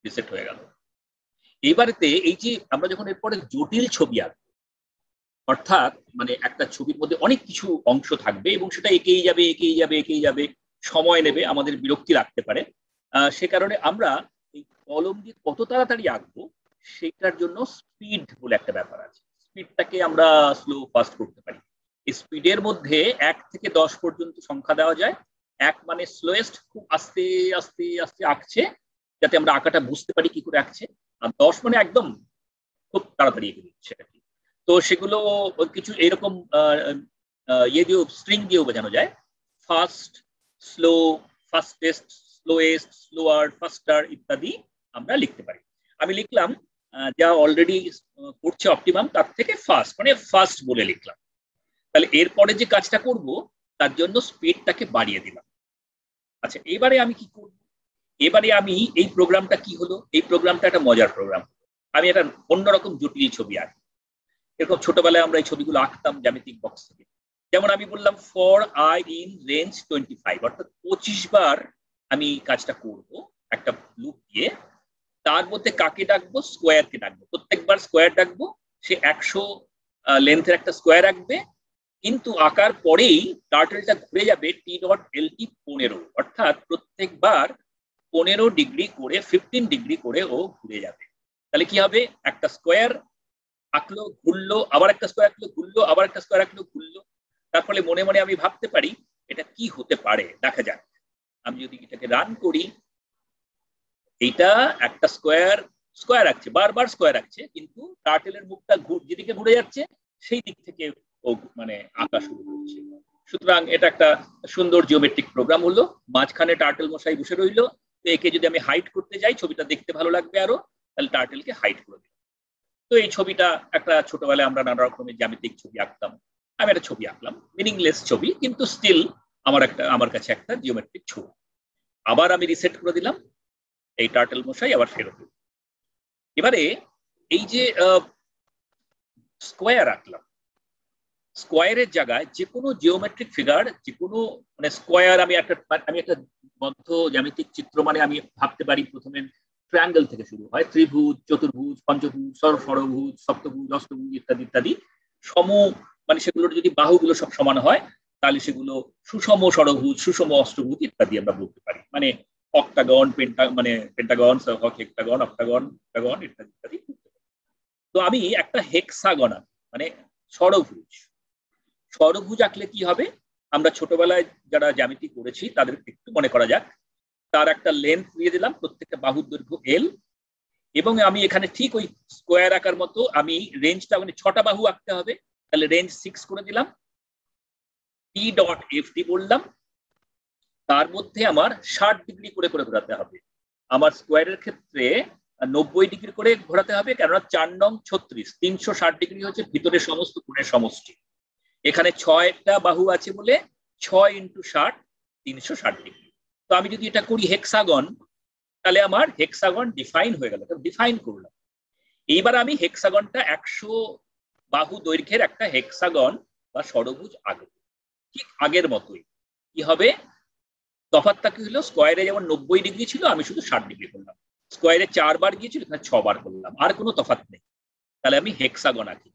রিসেট হয়ে গেল। এইবারেতে এই যে আমরা যখন এরপরে জটিল ছবি আঁকবো, অর্থাৎ মানে একটা ছবির মধ্যে অনেক কিছু অংশ থাকবে এবং সেটা এঁকেই যাবে এঁকেই যাবে এঁকেই যাবে, সময় নেবে, আমাদের বিরক্তি লাগতে পারে। সে কারণে আমরা এই কলম দিয়ে কত তাড়াতাড়ি আঁকবো সেটার জন্য স্পিড বলে একটা ব্যাপার আছে। স্পিডটাকে আমরা স্লো ফাস্ট করতে পারি। এই স্পিডের মধ্যে 1 থেকে 10 পর্যন্ত সংখ্যা দেওয়া যায়। 1 মানে স্লোয়েস্ট, খুব আস্তে আস্তে আস্তে আঁকছে যাতে আমরা আঁকাটা বুঝতে পারি কি করে আঁকছে, আর 10 মানে একদম খুব তাড়াতাড়ি এঁকে দিচ্ছে আর কি। তো সেগুলো কিছু এরকম ইয়ে দিয়েও, স্ট্রিং দিয়েও বোঝানো যায়, fast, slow, fastest, slowest, slower, ফাস্টার ইত্যাদি আমরা লিখতে পারি। আমি লিখলাম যা অলরেডি করছে অপটিমাম তার থেকে ফাস্ট, মানে ফাস্ট বলে লিখলাম। তাহলে এরপরে যে কাজটা করব তার জন্য স্পিডটাকে বাড়িয়ে দিলাম। আচ্ছা, এবারে আমি কি করব, এবারে আমি এই প্রোগ্রামটা কি হলো, এই প্রোগ্রামটা একটা মজার প্রোগ্রাম। আমি একটা অন্যরকম জটিল ছবি আঁকি। এরকম ছোটবেলায় আমরা এই ছবিগুলো আঁকতাম জ্যামিতিক বক্স থেকে। যেমন আমি বললাম ফর আই ইন রেঞ্জ 25, অর্থাৎ 25 বার আমি কাজটা করব একটা লুপ দিয়ে। তার মধ্যে কাকে ডাকবো, স্কোয়ারকে ডাকবো, প্রত্যেকবার স্কোয়ার ডাকবো, সে 100 লেন্থের একটা স্কোয়ার আঁকবে, কিন্তু আঁকার পরেই টার্টেলটা ঘুরে যাবে টি ডট এলটি 15, অর্থাৎ প্রত্যেকবার 15 ডিগ্রি করে 15 ডিগ্রি করে ও ঘুরে যাবে। তাহলে কি হবে, একটা স্কোয়ার আঁকলো, ঘুরলো, আবার একটা স্কোয়ার আঁকলো, ঘুরলো, আবার একটা স্কোয়ার আঁকলো, ঘুরলো। তার ফলে মনে মনে আমি ভাবতে পারি এটা কি হতে পারে, দেখা যাক। আমি যদি এটাকে রান করি, এইটা একটা স্কোয়ার স্কোয়ার আঁকছে, বারবার স্কোয়ার আঁকছে, কিন্তু টার্টেলের মুখটা যেদিকে ঘুরে যাচ্ছে সেই দিক থেকে ও মানে আঁকা শুরু করছে। সুতরাং এটা একটা সুন্দর জিওমেট্রিক প্রোগ্রাম হলো। মাঝখানে টার্টেল মশাই বসে রইলো, তো একে যদি আমি হাইড করতে যাই ছবিটা দেখতে ভালো লাগবে আরো, তাহলে টার্টেলকে হাইড করে দিই। তো এই ছবিটা একটা, ছোটবেলায় আমরা নানা রকমের জ্যামিতিক ছবি আঁকতাম, আমি একটা ছবি আঁকলাম, মিনিংলেস ছবি, কিন্তু স্টিল আমার কাছে একটা জিওমেট্রিক ছবি। আবার আমি রিসেট করে দিলাম, এই টার্টেল মশাই আবার ফেরত দিল। এবারে এই যে স্কোয়ার আঁকলাম, স্কোয়ারের জায়গায় যে কোনো জিওমেট্রিক ফিগার, যে কোনো মানে স্কোয়ার, আমি একটা বদ্ধ জ্যামিতিক চিত্র মানে আমি ভাবতে পারি প্রথমে ট্রায়াঙ্গেল থেকে শুরু হয়, ত্রিভুজ, চতুর্ভুজ, পঞ্চভুজ, ষড়ভুজ, সপ্তভুজ, অষ্টভুজ ইত্যাদি ইত্যাদি। মানে সেগুলোর যদি বাহুগুলো সব সমান হয় তাহলে সেগুলো সুষম ষড়ভুজ, সুষম অষ্টভুজ ইত্যাদি আমরা বলতে পারি। মানে অক্টাগন, পেন্টাগন, হেক্টাগন, অক্টাগন, অক্টাগন ইত্যাদি ইত্যাদি। তো আমি একটা হেক্সাগন মানে ষড়ভুজ আঁকলে কি হবে, আমরা ছোটবেলায় যারা জ্যামিতি করেছি তাদের একটু মনে করা যাক। তার একটা লেন্থ দিয়ে দিলাম, প্রত্যেকটা বাহুর দৈর্ঘ্য এল, এবং আমি এখানে ঠিক ওই স্কোয়ার আঁকার মতো আমি রেঞ্জটা, মানে 6টা বাহু আঁকতে হবে, তাহলে রেঞ্জ 6 করে দিলাম, টি ডট এফ ডি বললাম। তার মধ্যে আমার 60 ডিগ্রি করে করে ঘোরাতে হবে। আমার স্কোয়ারের ক্ষেত্রে 90 ডিগ্রি করে ঘোরাতে হবে, কেননা 4 নং 36, 360 ডিগ্রি হচ্ছে ভিতরের সমস্ত কোণের সমষ্টি। এখানে 6টা বাহু আছে বলে 6 × 60 360 ডিগ্রি। তো আমি যদি এটা করি হেক্সাগন, তাহলে আমার হেক্সাগন ডিফাইন হয়ে গেল, ডিফাইন করলাম। এইবার আমি হেক্সাগনটা 100 বাহু দৈর্ঘ্যের একটা হেক্সাগন বা ষড়ভুজ আঁকবো, ঠিক আগের মতোই। কি হবে? তফাৎটা কি হলো, স্কোয়ারে যেমন 90 ডিগ্রি ছিল, আমি শুধু 60 ডিগ্রি করলাম। স্কোয়ারে 4 বার গিয়েছিল, এখানে 6 বার করলাম, আর কোনো তফাৎ নেই। তাহলে আমি হেক্সাগন আঁকি।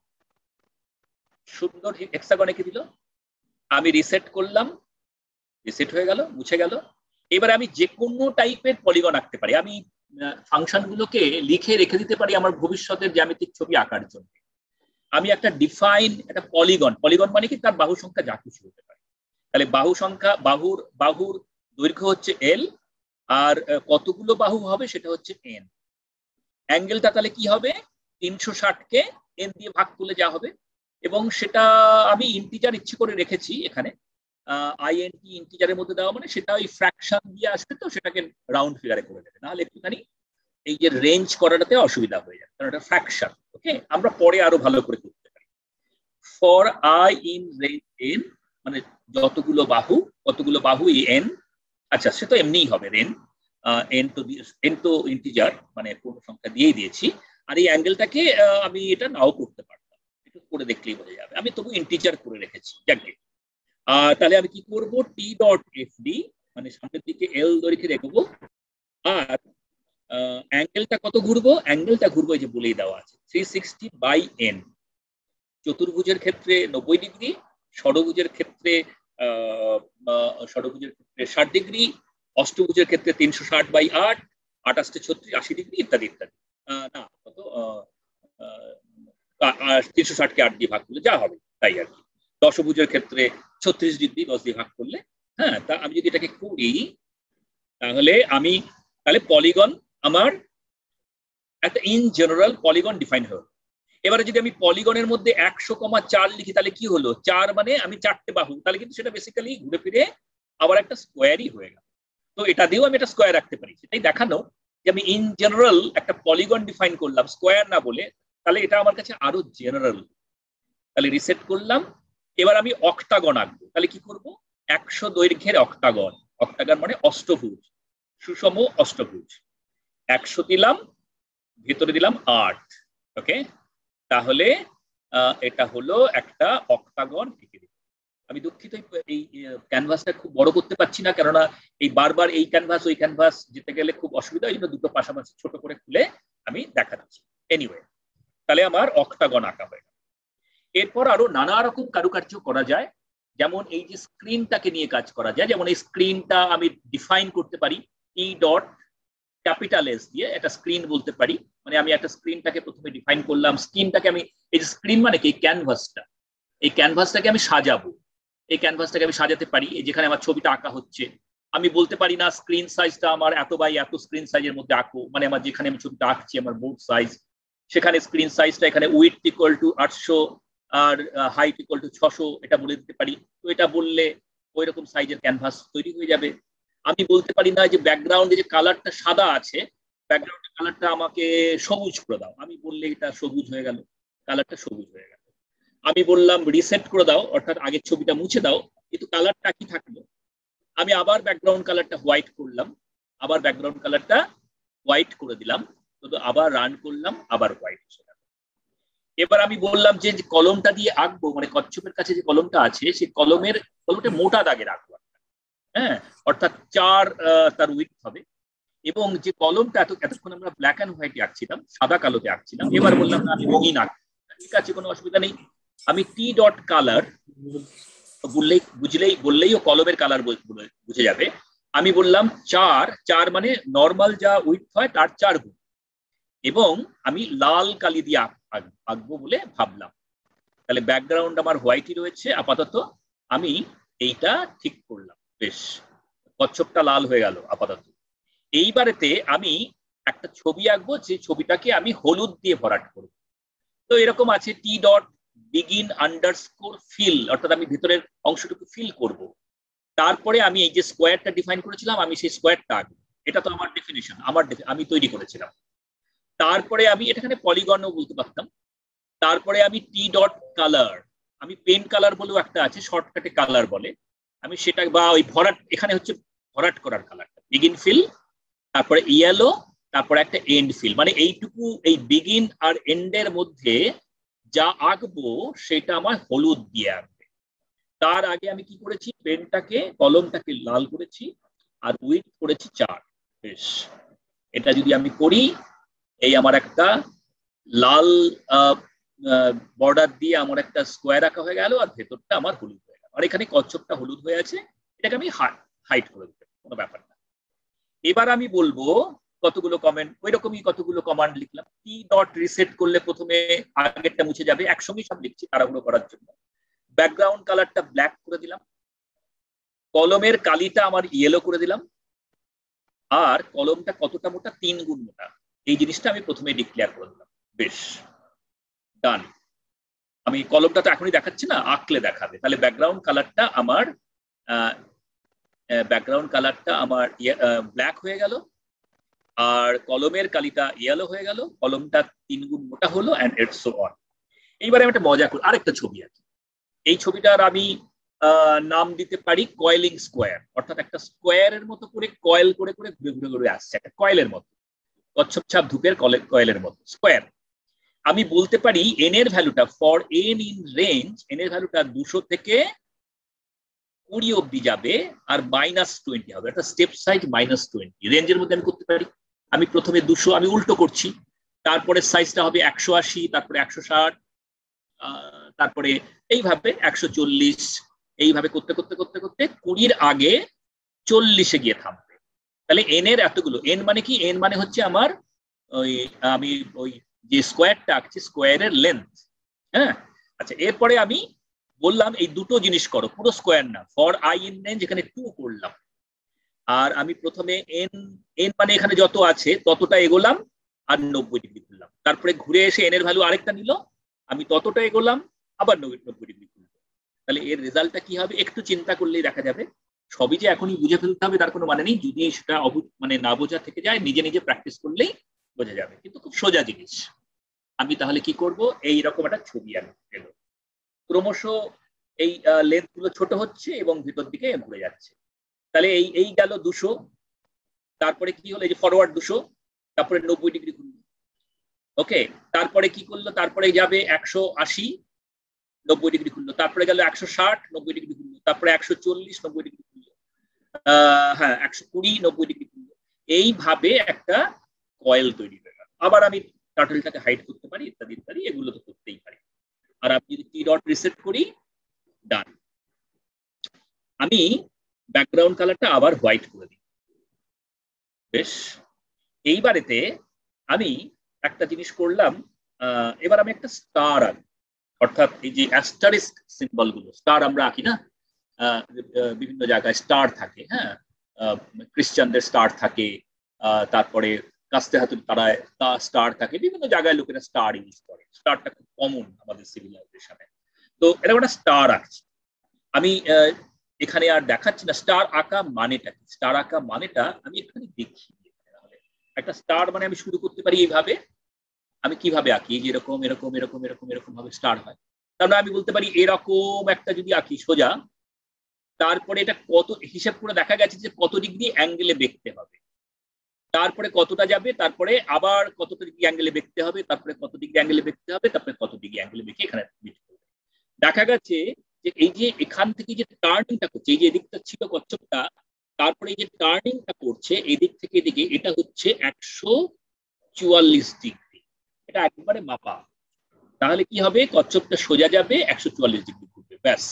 সুন্দর হেক্সাগন এঁকে দিল। আমি রিসেট করলাম, রিসেট হয়ে গেল, মুছে গেল। এবার আমি যে কোনো টাইপের পলিগন আঁকতে পারি। আমি ফাংশনগুলোকে লিখে রেখে দিতে পারি আমার ভবিষ্যতের জ্যামিতিক ছবি আঁকার জন্য। আমি একটা ডিফাইন একটা পলিগন, পলিগন মানে কি, তার বাহু সংখ্যা যা কিছু হতে পারে। তাহলে বাহু সংখ্যা, বাহুর দৈর্ঘ্য হচ্ছে এল, আর কতগুলো বাহু হবে সেটা হচ্ছে এন। অ্যাঙ্গেলটা তাহলে কি হবে, 360-কে এন দিয়ে ভাগ করলে যা হবে। এবং সেটা আমি ইন্টিজার ইচ্ছে করে রেখেছি এখানে, আইএনটি ইন্টিজারের মধ্যে দেওয়া, মানে সেটা ওই ফ্র্যাকশন দিয়ে আসবে, তো সেটাকে রাউন্ড ফিগারে করে দেবে, নাহলে একটুখানি এই যে রেঞ্জ করাটাতে অসুবিধা হয়ে যায়, কারণ এটা ফ্র্যাকশন। ওকে, আমরা পরে আরো ভালো করে করতে পারি। For I in range N, মানে যতগুলো বাহু, কতগুলো বাহু এই এন। আচ্ছা, সে তো এমনিই হবে রেন, এন তো ইন্টিজার, মানে পূর্ণ সংখ্যা দিয়েই দিয়েছি। আর এই অ্যাঙ্গেলটাকে আমি এটা নাও করতে পারতাম, একটু করে দেখলেই বোঝা যাবে। আমি তবু ইন্টিজার করে রেখেছি, যাকে। তাহলে আমি কি করব, টি ডট এফ ডি, মানে সামনের দিকে এল দৈর্ঘ্যে রেখবো। আর অ্যাঙ্গেলটা কত ঘুরবো, অ্যাঙ্গেলটা ঘুরবো এই যে বলেই দেওয়া আছে 360/n। চতুর্ভুজের ক্ষেত্রে 90 ডিগ্রি, ষড়ভুজের ক্ষেত্রে 60 ডিগ্রি, অষ্টভুজের ক্ষেত্রে 360/8, 28 36 80 ডিগ্রি, ইত্যাদি ইত্যাদি। না, কত 360-কে 8 দিয়ে ভাগ করলে যা হবে তাই আর কি। দশভুজের ক্ষেত্রে 36 ডিগ্রি 10 দিয়ে ভাগ করলে। হ্যাঁ, তা আমি যদি এটাকে করি, তাহলে পলিগন আমার একটা ইন জেনারেল পলিগন ডিফাইন হলো। এবারে যদি আমি পলিগনের মধ্যে 100,4 লিখি, তাহলে কি হলো, 4 মানে আমি 4টে বাহু, তাহলে কিন্তু সেটা বেসিক্যালি ঘুরে ফিরে আবার একটা স্কোয়ারই হয়ে গেল। তো এটা দিয়েও আমি একটা স্কোয়ার রাখতে পারি, সেটাই দেখানো যে আমি ইন জেনারেল একটা পলিগন ডিফাইন করলাম, স্কোয়ার না বলে। তাহলে এটা আমার কাছে আরো জেনারেল। তাহলে রিসেট করলাম। এবার আমি অক্টাগন আঁকবো। তাহলে কি করব, 100 দৈর্ঘ্যের অক্টাগন। অক্টাগন মানে অষ্টভুজ, সুষম অষ্টভুজ। 100 দিলাম, ভিতরে দিলাম 8। ওকে, তাহলে এটা হলো একটা অক্টাগন এঁকে দিলাম। আমি দুঃখিত, এই ক্যানভাসটা খুব বড় করতে পারছি না, কেননা এই বারবার এই ক্যানভাস ওই ক্যানভাস যেতে গেলে খুব অসুবিধা, এই জন্য দুটো পাশাপাশি ছোট করে খুলে আমি দেখাচ্ছি। এনিওয়ে, তাহলে আমার অক্টাগন আঁকা হয়ে গেল। এরপর আরো নানা রকম কারুকার্য করা যায়, যেমন এই যে স্ক্রিনটাকে নিয়ে কাজ করা যায়। যেমন এই স্ক্রিনটা আমি ডিফাইন করতে পারি ই ডট ক্যাপিটাল এস দিয়ে, একটা স্ক্রিন বলতে পারি। মানে আমি একটা স্ক্রিনটাকে প্রথমে ডিফাইন করলাম। স্ক্রিনটাকে আমি, এই যে স্ক্রিন মানে কি, ক্যানভাসটা, এই ক্যানভাসটাকে আমি সাজাবো। এই ক্যানভাসটাকে আমি সাজাতে পারি, যেখানে আমার ছবিটা আঁকা হচ্ছে। আমি বলতে পারি না স্ক্রিন সাইজটা আমার এত বাই এত স্ক্রিন সাইজের মধ্যে আঁকো, মানে আমার যেখানে আমি ছবিটা আঁকছি আমার বোর্ড সাইজ, সেখানে স্ক্রিন সাইজটা, এখানে উইডথ ইকুয়াল টু 800 আর হাইট ইকুয়াল টু 600, এটা বলে দিতে পারি। তো এটা বললে ওই রকম সাইজের ক্যানভাস তৈরি হয়ে যাবে। আমি বলতে পারি না যে ব্যাকগ্রাউন্ডে যে কালারটা সাদা আছে, ব্যাকগ্রাউন্ডের কালারটা আমাকে সবুজ করে দাও, আমি বললে এটা সবুজ হয়ে গেল, কালারটা সবুজ হয়ে গেল। আমি বললাম রিসেট করে দাও, অর্থাৎ আগের ছবিটা মুছে দাও, কিন্তু কালারটা কি থাকলো। আমি আবার ব্যাকগ্রাউন্ড কালারটা হোয়াইট করলাম, আবার ব্যাকগ্রাউন্ড কালারটা হোয়াইট করে দিলাম, তো আবার রান করলাম, আবার হোয়াইট হয়ে গেল। এবার আমি বললাম যে কলমটা দিয়ে আঁকবো, মানে কচ্ছপের কাছে যে কলমটা আছে, সেই কলমটা মোটা দাগে রাখবো। হ্যাঁ, অর্থাৎ 4 তার উইডথ হবে। এবং যে কলমটা এতক্ষণ আমরা ব্ল্যাক অ্যান্ড হোয়াইটে আঁকছিলাম, সাদা কালোতে আঁকছিলাম, এবার বললাম না আমি রঙিন আঁকবো। ঠিক আছে, কোনো অসুবিধা নেই। আমি টি ডট কালার বললেই ও কলমের কালার বুঝে যাবে। আমি বললাম 4 মানে নর্মাল যা উইডথ হয় তার 4 গুণ, এবং আমি লাল কালি দিয়ে আঁকবো বলে ভাবলাম। তাহলে ব্যাকগ্রাউন্ড আমার হোয়াইটই রয়েছে আপাতত। আমি এইটা ঠিক করলাম, বেশ, কচ্ছপটা লাল হয়ে গেল আপাতত। এইবারেতে আমি একটা ছবি আঁকবো, যে ছবিটাকে আমি হলুদ দিয়ে ভরাট করব। তো এরকম আছে t dot begin underscore fill, অর্থাৎ আমি ভিতরের অংশটুকু ফিল করব। তারপরে আমি এই যে স্কোয়ারটা ডিফাইন করেছিলাম, আমি সেই স্কোয়ারটা, এটা তো আমার ডেফিনিশন, আমি তৈরি করেছিলাম। তারপরে আমি এটাখানে পলিগনও বলতে পারতাম। তারপরে আমি টি ডট কালার, আমি পেন কালার বলেও একটা আছে, শর্টকাটে কালার বলে, আমি সেটা, বা ওই ভরাট, এখানে হচ্ছে ভরাট করার কালারটা, বিগিন ফিল, তারপরে ইয়েলো, তারপরে একটা এন্ড ফিল, মানে এইটুকু, এই বিগিন আর এন্ডের মধ্যে যা আঁকবো সেটা আমার হলুদ দিয়ে আঁকবে। তার আগে আমি কি করেছি, পেনটাকে, কলমটাকে লাল করেছি আর উইথ করেছি 4। বেশ, এটা যদি আমি করি, এই আমার একটা লাল বর্ডার দিয়ে আমার একটা স্কোয়ার আঁকা হয়ে গেল, আর ভেতরটা আমার হলুদ হয়ে গেল, আর এখানে কচ্ছপটা হলুদ হয়ে আছে, এটাকে আমি হাইড করে দিতে, কোনো ব্যাপার না। এবার আমি বলবো কতগুলো কমেন্ট, ওই রকমই কতগুলো কমান্ড লিখলাম। টি ডট রিসেট করলে প্রথমে আগেরটা মুছে যাবে, একসঙ্গে সব লিখছি তাড়াহুড়ো করার জন্য। ব্যাকগ্রাউন্ড কালারটা ব্ল্যাক করে দিলাম, কলমের কালিটা আমার ইয়েলো করে দিলাম, আর কলমটা কতটা মোটা, 3 গুণ মোটা, এই জিনিসটা আমি প্রথমে ডিক্লেয়ার করে দিলাম। বেশ, ডান। আমি কলমটা তো এখনই দেখাচ্ছি না, আঁকলে দেখাবে। তাহলে ব্যাকগ্রাউন্ড কালারটা আমার ব্ল্যাক হয়ে গেল, আর কলমের কালিটা ইয়েলো হয়ে গেল, কলমটা 3 গুণ মোটা হলো, এন্ড ইটস সো অন। এইবারে আমি একটা মজা করি, আরেকটা ছবি আছে, এই ছবিটার আমি নাম দিতে পারি কয়েলিং স্কোয়ার, অর্থাৎ একটা স্কোয়ারের মতো করে কয়েল করে করে ঘুরে ঘুরে ঘুরে আসছে, একটা কয়েলের মতো, কচ্ছপ ছাপ ধূপের কয়েলের মতো স্কোয়ার। আমি বলতে পারি এন এর ভ্যালুটা, for N in range, N এর ভ্যালুটা 200 থেকে 20 অব্দি যাবে, আর -20 হবে, একটা স্টেপ সাইজ -20 রেঞ্জের মধ্যে আমি করতে পারি। আমি প্রথমে 200, আমি উল্টো করছি, তারপরে সাইজটা হবে 180, তারপরে 160, তারপরে এইভাবে 140, এইভাবে করতে করতে করতে করতে 20-র আগে 40-এ গিয়ে থামবে। তাহলে এন এর এতগুলো, এন মানে কি, এন মানে হচ্ছে আমার ওই, আমি ওই যে স্কোয়ারটা আঁকছি স্কোয়ারের লেন্থ। হ্যাঁ, আচ্ছা, এরপরে আমি বললাম এই দুটো জিনিস করো, পুরো স্কোয়ার না, ফর আই ইন রেঞ্জ এখানে 2 করলাম, আর আমি প্রথমে এন, এন মানে এখানে যত আছে ততটা এগোলাম আর 90 ডিগ্রি ঘুরলাম, তারপরে ঘুরে এসে এন এর ভ্যালু আরেকটা নিল, আমি ততটা এগোলাম, আবার 90 ডিগ্রি ঘুরলাম। তাহলে এর রেজাল্টটা কি হবে, একটু চিন্তা করলেই দেখা যাবে। সবই যে এখনই বুঝে ফেলতে হবে তার কোনো মানে নেই, যদি সেটা মানে না বোঝা থেকে যায়, নিজে নিজে প্র্যাকটিস করলেই বোঝা যাবে, কিন্তু খুব সোজা জিনিস। আমি তাহলে কি করব, এইরকম একটা ছবি আমি এলো, ক্রমশ এই লেন্থ গুলো ছোট হচ্ছে এবং ভিতর দিকে ঘুরে যাচ্ছে। তাহলে এই এই গেল 200, তারপরে কি হলো, এই যে ফরওয়ার্ড 200, তারপরে 90 ডিগ্রি ঘুরলো, ওকে, তারপরে কি করলো, তারপরে যাবে 180, 90 ডিগ্রি ঘুরলো, তারপরে গেল 160, 90 ডিগ্রি ঘুরলো, তারপরে 140, 90 ডিগ্রি ঘুরলো, হ্যাঁ 120, 90 ডিগ্রি ঘুরলো। এইভাবে একটা কয়েল তৈরি হয়ে গেল। আবার আমি টার্টলটাকে হাইড করতে পারি, ইত্যাদি ইত্যাদি, এগুলো তো করতেই পারি। আর আমি যদি টি ডট রিসেট করি, ডান। আমি ব্যাকগ্রাউন্ড কালারটা আবার হোয়াইট করে দিই। বেশ, এইবারেতে আমি একটা জিনিস করলাম, এবার আমি একটা স্টার আঁকি, অর্থাৎ এই যে অ্যাস্টারিস্ক সিম্বল গুলো, স্টার আমরা আঁকি না, বিভিন্ন জায়গায় স্টার থাকে, হ্যাঁ, খ্রিস্টানদের স্টার থাকে, তারপরে কাস্তে হাতুর তারায় স্টার থাকে, বিভিন্ন জায়গায় লোকেরা স্টার ইউজ করে, স্টারটা খুব কমন আমাদের সিভিলাইজেশনে। তো এরকম একটা স্টার আঁকছি আমি, এখানে আর দেখাচ্ছি না স্টার আঁকা মানেটা কি, স্টার আঁকা মানেটা আমি এখানে দেখি। একটা স্টার মানে আমি শুরু করতে পারি এইভাবে, আমি কিভাবে আঁকি, যে এরকম এরকম এরকম এরকম এরকম ভাবে স্টার হয়, তারপরে আমি বলতে পারি এরকম একটা যদি আঁকি সোজা, তারপরে এটা কত হিসাব করে দেখা গেছে যে কত ডিগ্রি অ্যাঙ্গেলে বেঁকতে হবে, তারপরে কতটা যাবে, তারপরে আবার কতটা ডিগ্রি অ্যাঙ্গেলে বেঁকতে হবে, তারপরে কত ডিগ্রি অ্যাঙ্গেলে বেঁকতে হবে, তারপরে কত ডিগ্রি অ্যাঙ্গেলে বেঁকে এখানে দেখা গেছে যে এই যে এখান থেকে যে টার্নিংটা করছে, এই যে এদিকটা ছিল কচ্ছপটা, তারপরে এই যে টার্নিংটা করছে এদিক থেকে এদিকে, এটা হচ্ছে 144 ডিগ্রি, এটা একবারে মাপা। তাহলে কি হবে, কচ্ছপটা সোজা যাবে, 144 ডিগ্রি ঘুরবে, ব্যাস।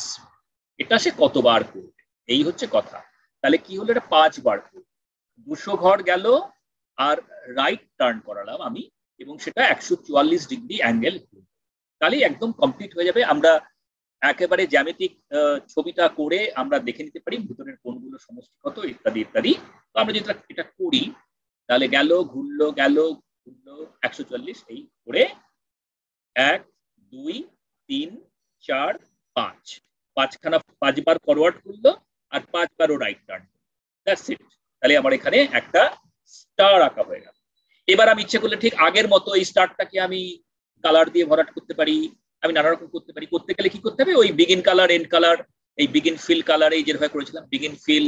এটা সে কতবার করবে, এই হচ্ছে কথা। তাহলে কি হলো, এটা 5 বার করবে, 200 ঘর গেল, আর রাইট টার্ন করালাম আমি, এবং সেটা 144 ডিগ্রি অ্যাঙ্গেল, তাহলে একদম কমপ্লিট হয়ে যাবে। আমরা একেবারে জ্যামিতিক ছবিটা করে আমরা দেখে নিতে পারি ভিতরের কোণগুলো সমষ্টি কত, ইত্যাদি ইত্যাদি। তো আমরা যদি এটা করি, তাহলে গেল ঘুরলো গেল ঘুরলো 144, এই করে 1 2 3 4 5, 5 বার ফরওয়ার্ড করলো, আর 5 বারও রাইট টার্ন। That's it. তাহলে আমার এখানে একটা স্টার আঁকা হয়ে গেল। এবার আমি ইচ্ছে করলে ঠিক আগের মতো এই স্টারটাকে আমি কালার দিয়ে ভরাট করতে পারি, আমি নানা রকম করতে পারি। করতে গেলে কি করতে হবে, ওই বিগিন কালার, এন্ড কালার, এই বিগিন ফিল কালার, এই যেভাবে করেছিলাম বিগিন ফিল,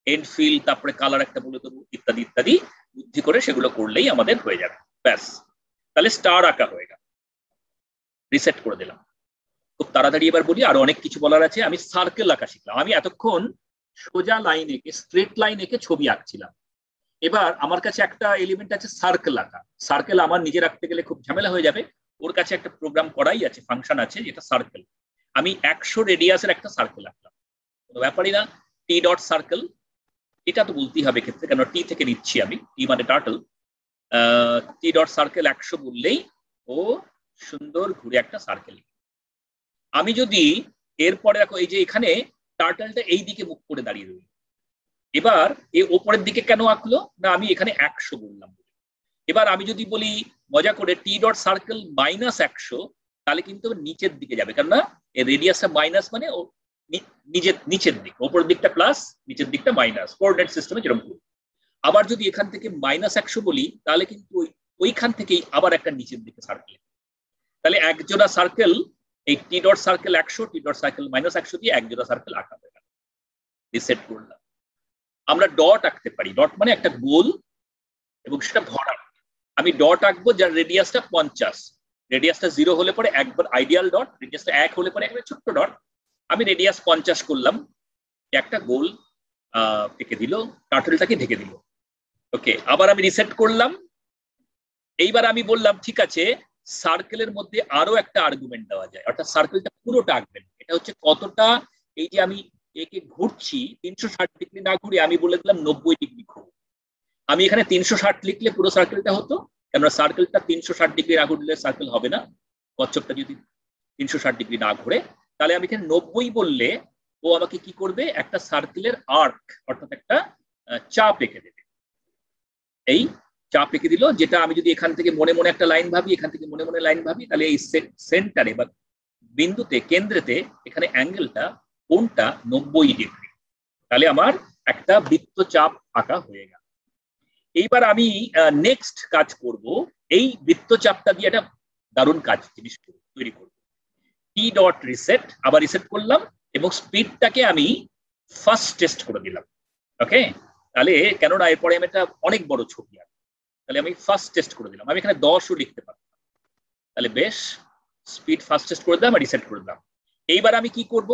এন্ড ফিল, তারপরে কালার একটা বলে দেবো, ইত্যাদি ইত্যাদি বুদ্ধি করে সেগুলো করলেই আমাদের হয়ে যাবে। ব্যাস, তাহলে স্টার আঁকা হয়ে গেল। রিসেট করে দিলাম। খুব তাড়াতাড়ি এবার বলি, আরো অনেক কিছু বলার আছে। আমি সার্কেল আঁকা শিখলাম। আমি এতক্ষণ সোজা লাইন এঁকে, স্ট্রেট লাইন এঁকে ছবি আঁকছিলাম। এবার আমার কাছে একটা এলিমেন্ট আছে সার্কেল আঁকা। সার্কেল আমার নিজে রাখতে গেলে খুব ঝামেলা হয়ে যাবে। ওর কাছে একটা প্রোগ্রাম করাই আছে, ফাংশন আছে, যেটা সার্কেল। আমি 100 রেডিয়াসের একটা সার্কেল আঁকলাম, কোনো ব্যাপারই না। টি ডট সার্কেল, এটা তো বলতেই হবে ক্ষেত্রে, কেন টি থেকে নিচ্ছি আমি, টি মানে টার্টল। টি ডট সার্কেল 100 বললেই ও সুন্দর ঘুরে একটা সার্কেল। আমি যদি এরপরে দেখো, এই যে এখানে টার্টলটা এই দিকে মুখ করে দাঁড়িয়ে রইল। এবার এই ওপরের দিকে কেন আঁকলো না, আমি এখানে 100 বললাম। এবার আমি যদি বলি মজা করে টি ডট সার্কেল -100, তাহলে কিন্তু নিচের দিকে যাবে, কেননা রেডিয়াসটা মাইনাস মানে নিচের দিক, ওপরের দিকটা প্লাস, নিচের দিকটা মাইনাস, কোঅর্ডিনেট সিস্টেমে যেরকম। আবার যদি এখান থেকে -100 বলি, তাহলে কিন্তু ওইখান থেকেই আবার একটা নিচের দিকে সার্কেল। তাহলে একজোড়া সার্কেল, এই টি ডট সার্কেল 100, টি ডট সার্কেল -100 দিয়ে একজোড়া সার্কেল আঁকা হয়ে গেল। রিসেট করলাম। আমরা ডট আঁকতে পারি। ডট মানে একটা গোল এবং সেটা ভরা। আমি ডট আঁকবো যার রেডিয়াসটা 50। রেডিয়াসটা 0 হলে পরে একবার আইডিয়াল ডট, রেডিয়াসটা 1 হলে পরে একবার ছোট্ট ডট। আমি রেডিয়াস 50 করলাম, একটা গোল এঁকে দিল, টার্টলটাকে ঢেকে দিল। ওকে, আবার আমি রিসেট করলাম। এইবার আমি বললাম ঠিক আছে, সার্কেলের মধ্যে আরো একটা আর্গুমেন্ট দেওয়া যায়, অর্থাৎ সার্কেলটা পুরোটা আঁকবেন। এটা হচ্ছে কতটা, এই যে আমি একে ঘুরছি 360 ডিগ্রি না ঘুরে আমি বলে দিলাম 90 ডিগ্রি ঘুরো। আমি এখানে 360 লিখলে পুরো সার্কেলটা হতো, কেননা সার্কেলটা 360 ডিগ্রি না ঘুরলে সার্কেল হবে না। কচ্ছপটা যদি 360 ডিগ্রি না ঘুরে, তাহলে আমি এখানে 90 বললে ও আমাকে কি করবে, একটা সার্কেলের আর্ক, অর্থাৎ একটা চাপ এঁকে দেবে। এই চাপ এঁকে দিল, যেটা আমি যদি এখান থেকে মনে মনে একটা লাইন ভাবি, এখান থেকে মনে মনে লাইন ভাবি, তাহলে এই সেন্টারে বা বিন্দুতে, কেন্দ্রেতে এখানে অ্যাঙ্গেলটা কোনটা 90 ডিগ্রি। তাহলে আমার একটা বৃত্তচাপ আঁকা হয়ে গেল। এইবার আমি নেক্সট কাজ করব, এই বৃত্তচাপটা দিয়ে একটা দারুণ কাজ জিনিস তৈরি করব। টি ডট রিসেট, আবার রিসেট করলাম এবং স্পিডটাকে আমি ফার্স্ট টেস্ট করে দিলাম। ওকে, তাহলে কেননা এরপরে আমি একটা অনেক বড় ছবি আঁকবো, তাহলে আমি ফার্স্ট টেস্ট করে দিলাম। আমি এখানে 10ও লিখতে পারতাম, তাহলে বেশ, স্পিড ফার্স্ট টেস্ট করে দিলাম আর রিসেট করে দিলাম। এইবার আমি কি করব,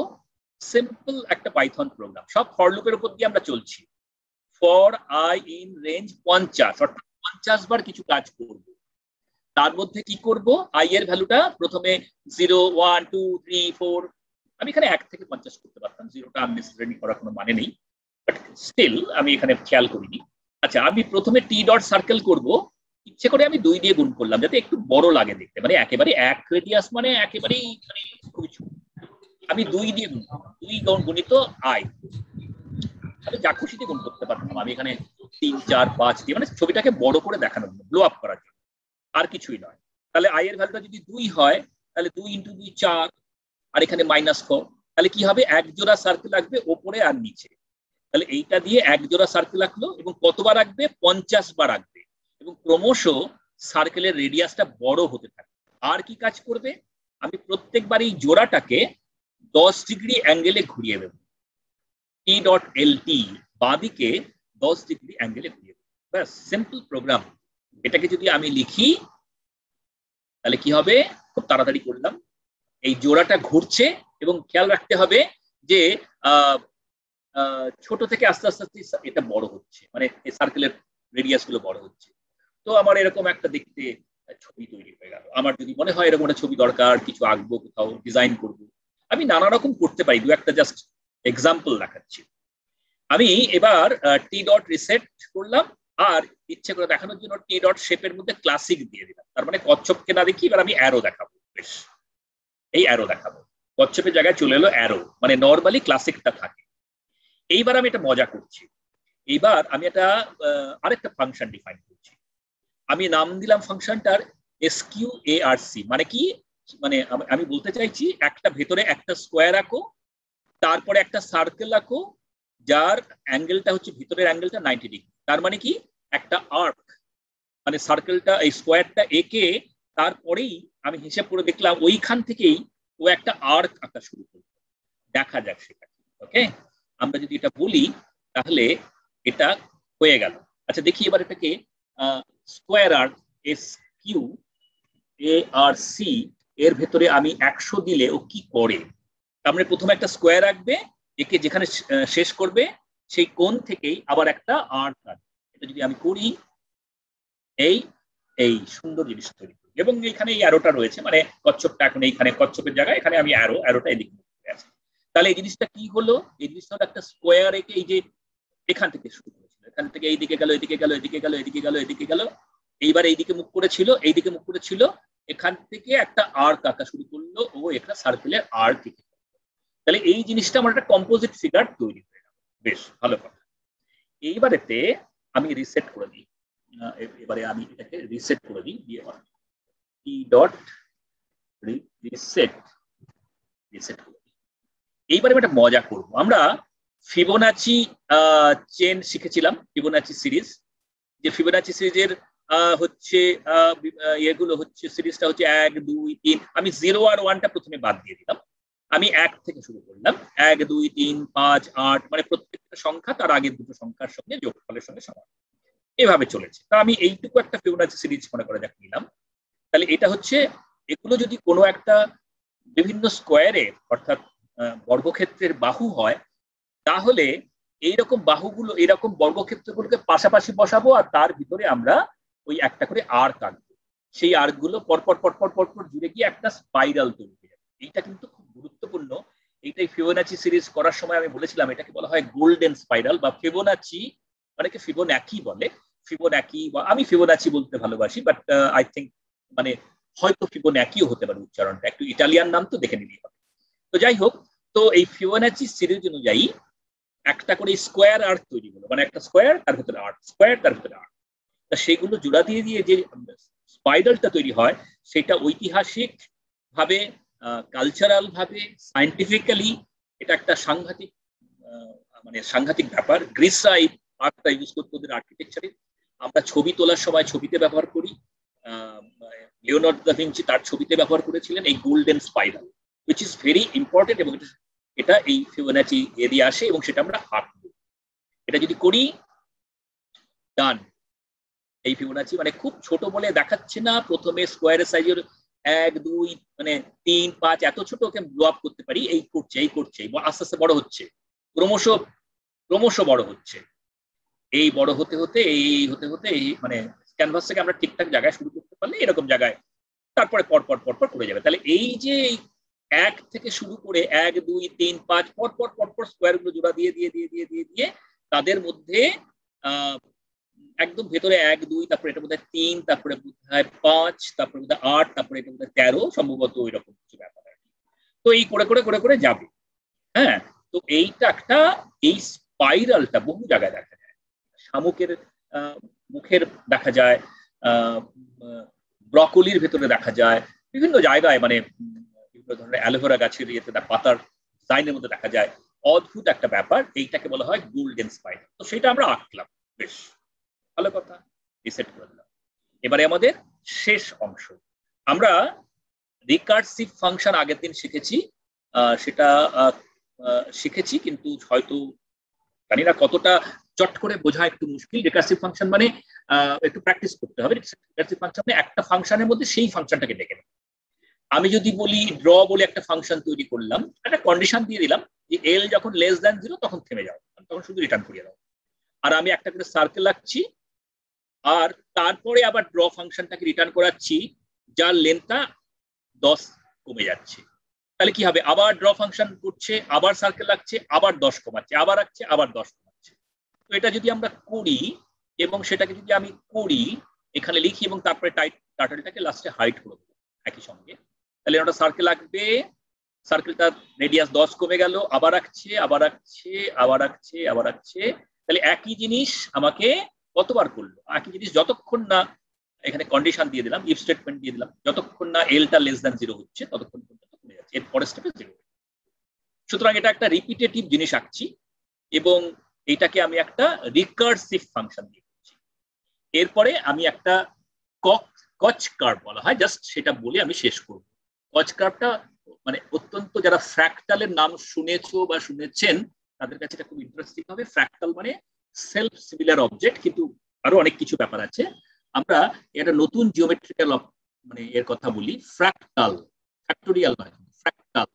সিম্পল একটা পাইথন প্রোগ্রাম, সব ফর লুপের উপর দিয়ে আমরা চলছি। ফর আই ইন রেঞ্জ 50, অর্থাৎ 50 বার কিছু কাজ করব। তার মধ্যে কি করব, আই এর ভ্যালুটা প্রথমে 0, 1, 2, 3, 4, আমি এখানে 1 থেকে 50 করতে পারতাম, 0টা আননেসেসারি করার কোনো মানে নেই, বাট স্টিল আমি এখানে খেয়াল করিনি। আচ্ছা, আমি প্রথমে টি ডট সার্কেল করব, ইচ্ছে করে আমি 2 দিয়ে গুণ করলাম যাতে একটু বড় লাগে দেখতে, মানে একেবারে 1 রেডিয়াস মানে একেবারেই খুবই ছোট। আমি 2 দিয়ে গুণ করলাম, 2 গুণিত আই। আমি যা খুশিতে গুণ করতে পারতাম, আমি এখানে 3, 4, 5 দিয়ে, মানে ছবিটাকে বড় করে দেখানোর জন্য, ব্লো আপ করার জন্য, আর কিছুই নয়। তাহলে আই এর ভ্যালুটা যদি 2 হয়, তাহলে 2 × 2 4, আর এখানে -4, তাহলে কি হবে, এক জোড়া সার্কেল আঁকবে ওপরে আর নিচে। তাহলে এইটা দিয়ে এক জোড়া সার্কেল আঁকলো এবং কতবার আঁকবে, 50 বার আঁকবে, এবং ক্রমশ সার্কেলের রেডিয়াসটা বড় হতে থাকে। আর কি কাজ করবে, আমি প্রত্যেকবার এই জোড়াটাকে 10 ডিগ্রি অ্যাঙ্গেলে ঘুরিয়ে দেব। টি ডট এলটি বাঁদিকে 10 ডিগ্রি অ্যাঙ্গেলে ঘুরিয়ে দেব। ব্যাস, সিম্পল প্রোগ্রাম। এটাকে যদি আমি লিখি তাহলে কি হবে, খুব তাড়াতাড়ি করলাম। এই জোড়াটা ঘুরছে এবং খেয়াল রাখতে হবে যে ছোট থেকে আস্তে আস্তে আস্তে এটা বড় হচ্ছে, মানে এই সার্কেলের রেডিয়াস গুলো বড় হচ্ছে। তো আমার এরকম একটা দেখতে ছবি তৈরি হয়ে গেল। আমার যদি মনে হয় এরকম একটা ছবি দরকার, কিছু আঁকবো, কোথাও ডিজাইন করব, আমি নানা রকম করতে পারি। দু একটা জাস্ট এক্সাম্পল দেখাচ্ছি। আমি এবার টি ডট রিসেট করলাম, আর ইচ্ছে করে দেখানোর জন্য টি ডট শেপের মধ্যে ক্লাসিক দিয়ে দিলাম। তার মানে কচ্ছপকে না দেখি, এবার আমি অ্যারো দেখাবো। বেশ, এই অ্যারো দেখাবো, কচ্ছপের জায়গায় চলে এলো অ্যারো, মানে নর্মালি ক্লাসিকটা থাকে। এইবার আমি এটা মজা করছি। এইবার আমি একটা আরেকটা ফাংশন ডিফাইন করছি। আমি নাম দিলাম ফাংশনটার SQARC, মানে কি, মানে আমি বলতে চাইছি একটা ভেতরে একটা স্কোয়ার আঁকো, তারপরে একটা সার্কেল আঁকো, যার অ্যাঙ্গেলটা হচ্ছে ভিতরের অ্যাঙ্গেলটা 90 ডিগ্রি। তার মানে কি একটা আর্ক, মানে সার্কেলটা এই স্কোয়ারটা এঁকে তারপরেই আমি হিসাব করে দেখলাম ওইখান থেকেই ও একটা আর্ক আঁকা শুরু করলো। দেখা যাক সেটা। ওকে, আমরা যদি এটা বলি তাহলে এটা হয়ে গেল। আচ্ছা দেখি এবার এটাকে স্কোয়ার আর্ক এস কিউ এ আর সি এর ভেতরে আমি 100 দিলে ও কি করে। আমরা প্রথমে একটা স্কোয়ার আঁকবে, একে যেখানে শেষ করবে সেই কোণ থেকেই আবার একটা আর্ক আঁকবে। এটা যদি আমি করি, এই এই সুন্দর জিনিস তৈরি করি, এবং এখানে এই অ্যারোটা রয়েছে, মানে কচ্ছপটা এখন এইখানে কচ্ছপের জায়গায় এখানে আমি অ্যারোটা এদিকে আছে। তাহলে এই জিনিসটা কি হলো, এই জিনিসটা হলো একটা স্কোয়ার একে এই যে এখান থেকে শুরু করেছিল, এখান থেকে এইদিকে গেল, এদিকে গেল, এদিকে গেল, এদিকে গেল, এদিকে গেল, এইবার এইদিকে মুখ করেছিল, এইদিকে মুখ করেছিল, এখান থেকে একটা আর্ক আঁকা শুরু করলো ও একটা সার্কেলের আর্ক। তাহলে এই জিনিসটা আমার একটা কম্পোজিট ফিগার তৈরি হয়ে গেল। বেশ ভালো কথা। এইবারেতে আমি রিসেট করে দিই, এবারে আমি এটাকে রিসেট করে দিই, দিয়ে ই ডট রিসেট রিসেট করে দিই। এইবারে আমি একটা মজা করব। আমরা ফিবোনাচি চেন শিখেছিলাম, ফিবোনাচি সিরিজ, যে ফিবোনাচি সিরিজের হচ্ছে এগুলো হচ্ছে সিরিজটা হচ্ছে 1 2 3। আমি 0 আর 1টা প্রথমে বাদ দিয়ে দিলাম, আমি 1 থেকে শুরু করলাম, 1 2 3 5 8, মানে প্রত্যেকটা সংখ্যা তার আগের দুটো সংখ্যার সঙ্গে যোগফলের সঙ্গে সমান, এভাবে চলেছে। তা আমি এইটুকু একটা ফিবোনাচি সিরিজ মনে করা যাক নিলাম। তাহলে এটা হচ্ছে, এগুলো যদি কোনো একটা বিভিন্ন স্কোয়ারে অর্থাৎ বর্গক্ষেত্রের বাহু হয়, তাহলে এইরকম বাহুগুলো, এরকম বর্গক্ষেত্রগুলোকে পাশাপাশি বসাবো আর তার ভিতরে আমরা ওই একটা করে আর্ক আঁকবো। সেই আর্কগুলো পরপর পরপর পরপর জুড়ে গিয়ে একটা স্পাইরাল তৈরি হয়ে যাবে। এইটা কিন্তু খুব গুরুত্বপূর্ণ। এইটাই ফিবোনাচি সিরিজ করার সময় আমি বলেছিলাম, এটাকে বলা হয় গোল্ডেন স্পাইরাল বা ফিবোনাচি, অনেকে ফিবোনাকি বলে, ফিবোনাকি বা আমি ফিবোনাচি বলতে ভালোবাসি, বাট আই থিঙ্ক মানে হয়তো ফিবোনাকিও হতে পারে উচ্চারণটা, একটু ইটালিয়ান নাম তো দেখে নিলেই হবে। তো যাই হোক, তো এই ফিবোনাচি সিরিজ অনুযায়ী একটা করে স্কোয়ার আর্ক তৈরি হলো, মানে একটা স্কোয়ার তার ভিতরে আর্ক, স্কোয়ার তার ভিতরে আর্ক। তা সেগুলো জোড়া দিয়ে দিয়ে যে স্পাইরালটা তৈরি হয়, সেটা ঐতিহাসিক ভাবে, কালচারাল ভাবে, সায়েন্টিফিক্যালি এটা একটা সাংঘাতিক মানে সাংঘাতিক ব্যাপার। গ্রিসরা এই আর্টটা ইউজ করতে ওদের আর্কিটেকচারে। আমরা ছবি তোলার সময় ছবিতে ব্যবহার করি, লিওনার্দো দা ভিঞ্চি তার ছবিতে ব্যবহার করেছিলেন এই golden spiral, which is very important, এবং এটা এই ফিবোনাচি এরিয়া আসে এবং সেটা আমরা আঁকবো। এটা যদি করি, ডান। এই ফিবোনাচি মানে খুব ছোট বলে দেখাচ্ছে না, প্রথমে স্কোয়ারের সাইজের 1 2 মানে 3 5 এত ছোট ওকে ব্লো আপ করতে পারি, এই করছে এই করছে, আস্তে আস্তে বড় হচ্ছে, ক্রমশ ক্রমশ বড় হচ্ছে, এই বড় হতে হতে এই হতে হতে এই মানে ক্যানভাস থেকে আমরা ঠিকঠাক জায়গায় শুরু করতে পারলে এরকম জায়গায় তারপরে পরপর পরপর করে যাবে। তাহলে এই যে 1 থেকে শুরু করে 1 2 3 5 পরপর পরপর স্কোয়ার গুলো জোড়া দিয়ে দিয়ে দিয়ে দিয়ে দিয়ে দিয়ে তাদের মধ্যে একদম ভেতরে 1 2, তারপরে এটা বোধহয় 3, তারপরে বোধহয় 5, তারপরে বোধহয় 8, তারপরে এটা বোধহয় 13, সম্ভবত ওই রকম কিছু ব্যাপার। তো এই করে করে করে করে যাবে। হ্যাঁ, তো এইটা একটা, এই স্পাইরালটা বহু জায়গায় দেখা যায়, শামুকের মুখের দেখা যায়, ব্রকলির ভেতরে দেখা যায়, বিভিন্ন জায়গায়, মানে বিভিন্ন ধরনের অ্যালোভেরা গাছের ইয়েতে পাতার ডিজাইনের মধ্যে দেখা যায়। অদ্ভুত একটা ব্যাপার, এইটাকে বলা হয় গোল্ডেন স্পাইরাল। তো সেটা আমরা আঁকলাম, বেশ ভালো কথা, রিসেট করে দিলাম। এবারে আমাদের শেষ অংশ, আমরা রিকার্সিভ ফাংশন আগের দিন শিখেছি, সেটা শিখেছি কিন্তু হয়তো জানি না কতটা চট করে বোঝা একটু মুশকিল। রিকার্সিভ ফাংশন মানে একটু প্র্যাকটিস করতে হবে। রিকার্সিভ ফাংশন মানে একটা ফাংশনের মধ্যে সেই ফাংশনটাকে ডেকে নেব। আমি যদি বলি ড্র বলে একটা ফাংশন তৈরি করলাম, একটা কন্ডিশন দিয়ে দিলাম যে এল যখন লেস দ্যান 0 তখন থেমে যাও, তখন শুধু রিটার্ন করিয়ে দাও। আর আমি একটা করে সার্কেল আঁকছি, আর তারপরে আবার ড্র ফাংশনটাকে রিটার্ন করাচ্ছি যার লেন্থটা 10 কমে যাচ্ছে। তাহলে কি হবে, আবার ড্র ফাংশন করছে, আবার সার্কেল আঁকছে, আবার 10 কমাচ্ছে, আবার আঁকছে, আবার 10 কমাচ্ছে। তো এটা যদি আমরা করি এবং সেটাকে যদি আমি করি, এখানে লিখি এবং তারপরে টাইটেলটাকে লাস্টে হাইড করে দেবো একই সঙ্গে, তাহলে ওটা সার্কেল আঁকবে, সার্কেলটা রেডিয়াস 10 কমে গেল, আবার আঁকছে, আবার আঁকছে, আবার আঁকছে, আবার আঁকছে। তাহলে একই জিনিস আমাকে কতবার করলো, একই জিনিস যতক্ষণ না, এখানে কন্ডিশন দিয়ে দিলাম, ইফ স্টেটমেন্ট দিয়ে দিলাম, যতক্ষণ না এলটা লেস দ্যান 0 হচ্ছে ততক্ষণ পর্যন্ত কমে যাচ্ছে, এর পরের স্টেপে 0। সুতরাং এটা একটা রিপিটেটিভ জিনিস আঁকছি, এবং এইটাকে আমি একটা রিকার্সিভ ফাংশন দিয়ে করছি। এরপরে আমি একটা কচ কার্ভ বলা হয়, জাস্ট সেটা বলে আমি শেষ করব। কচ কার্ভটা মানে অত্যন্ত, যারা ফ্র্যাক্টালের নাম শুনেছো বা শুনেছেন তাদের কাছে এটা খুব ইন্টারেস্টিং হবে। ফ্র্যাক্টাল মানে সেলফ সিমিলার অবজেক্ট, কিন্তু আরো অনেক কিছু ব্যাপার আছে। আমরা এটা নতুন জিওমেট্রিক্যাল মানে এর কথা বলি, ফ্র্যাক্টাল, ফ্যাক্টোরিয়াল নয়, ফ্র্যাক্টাল।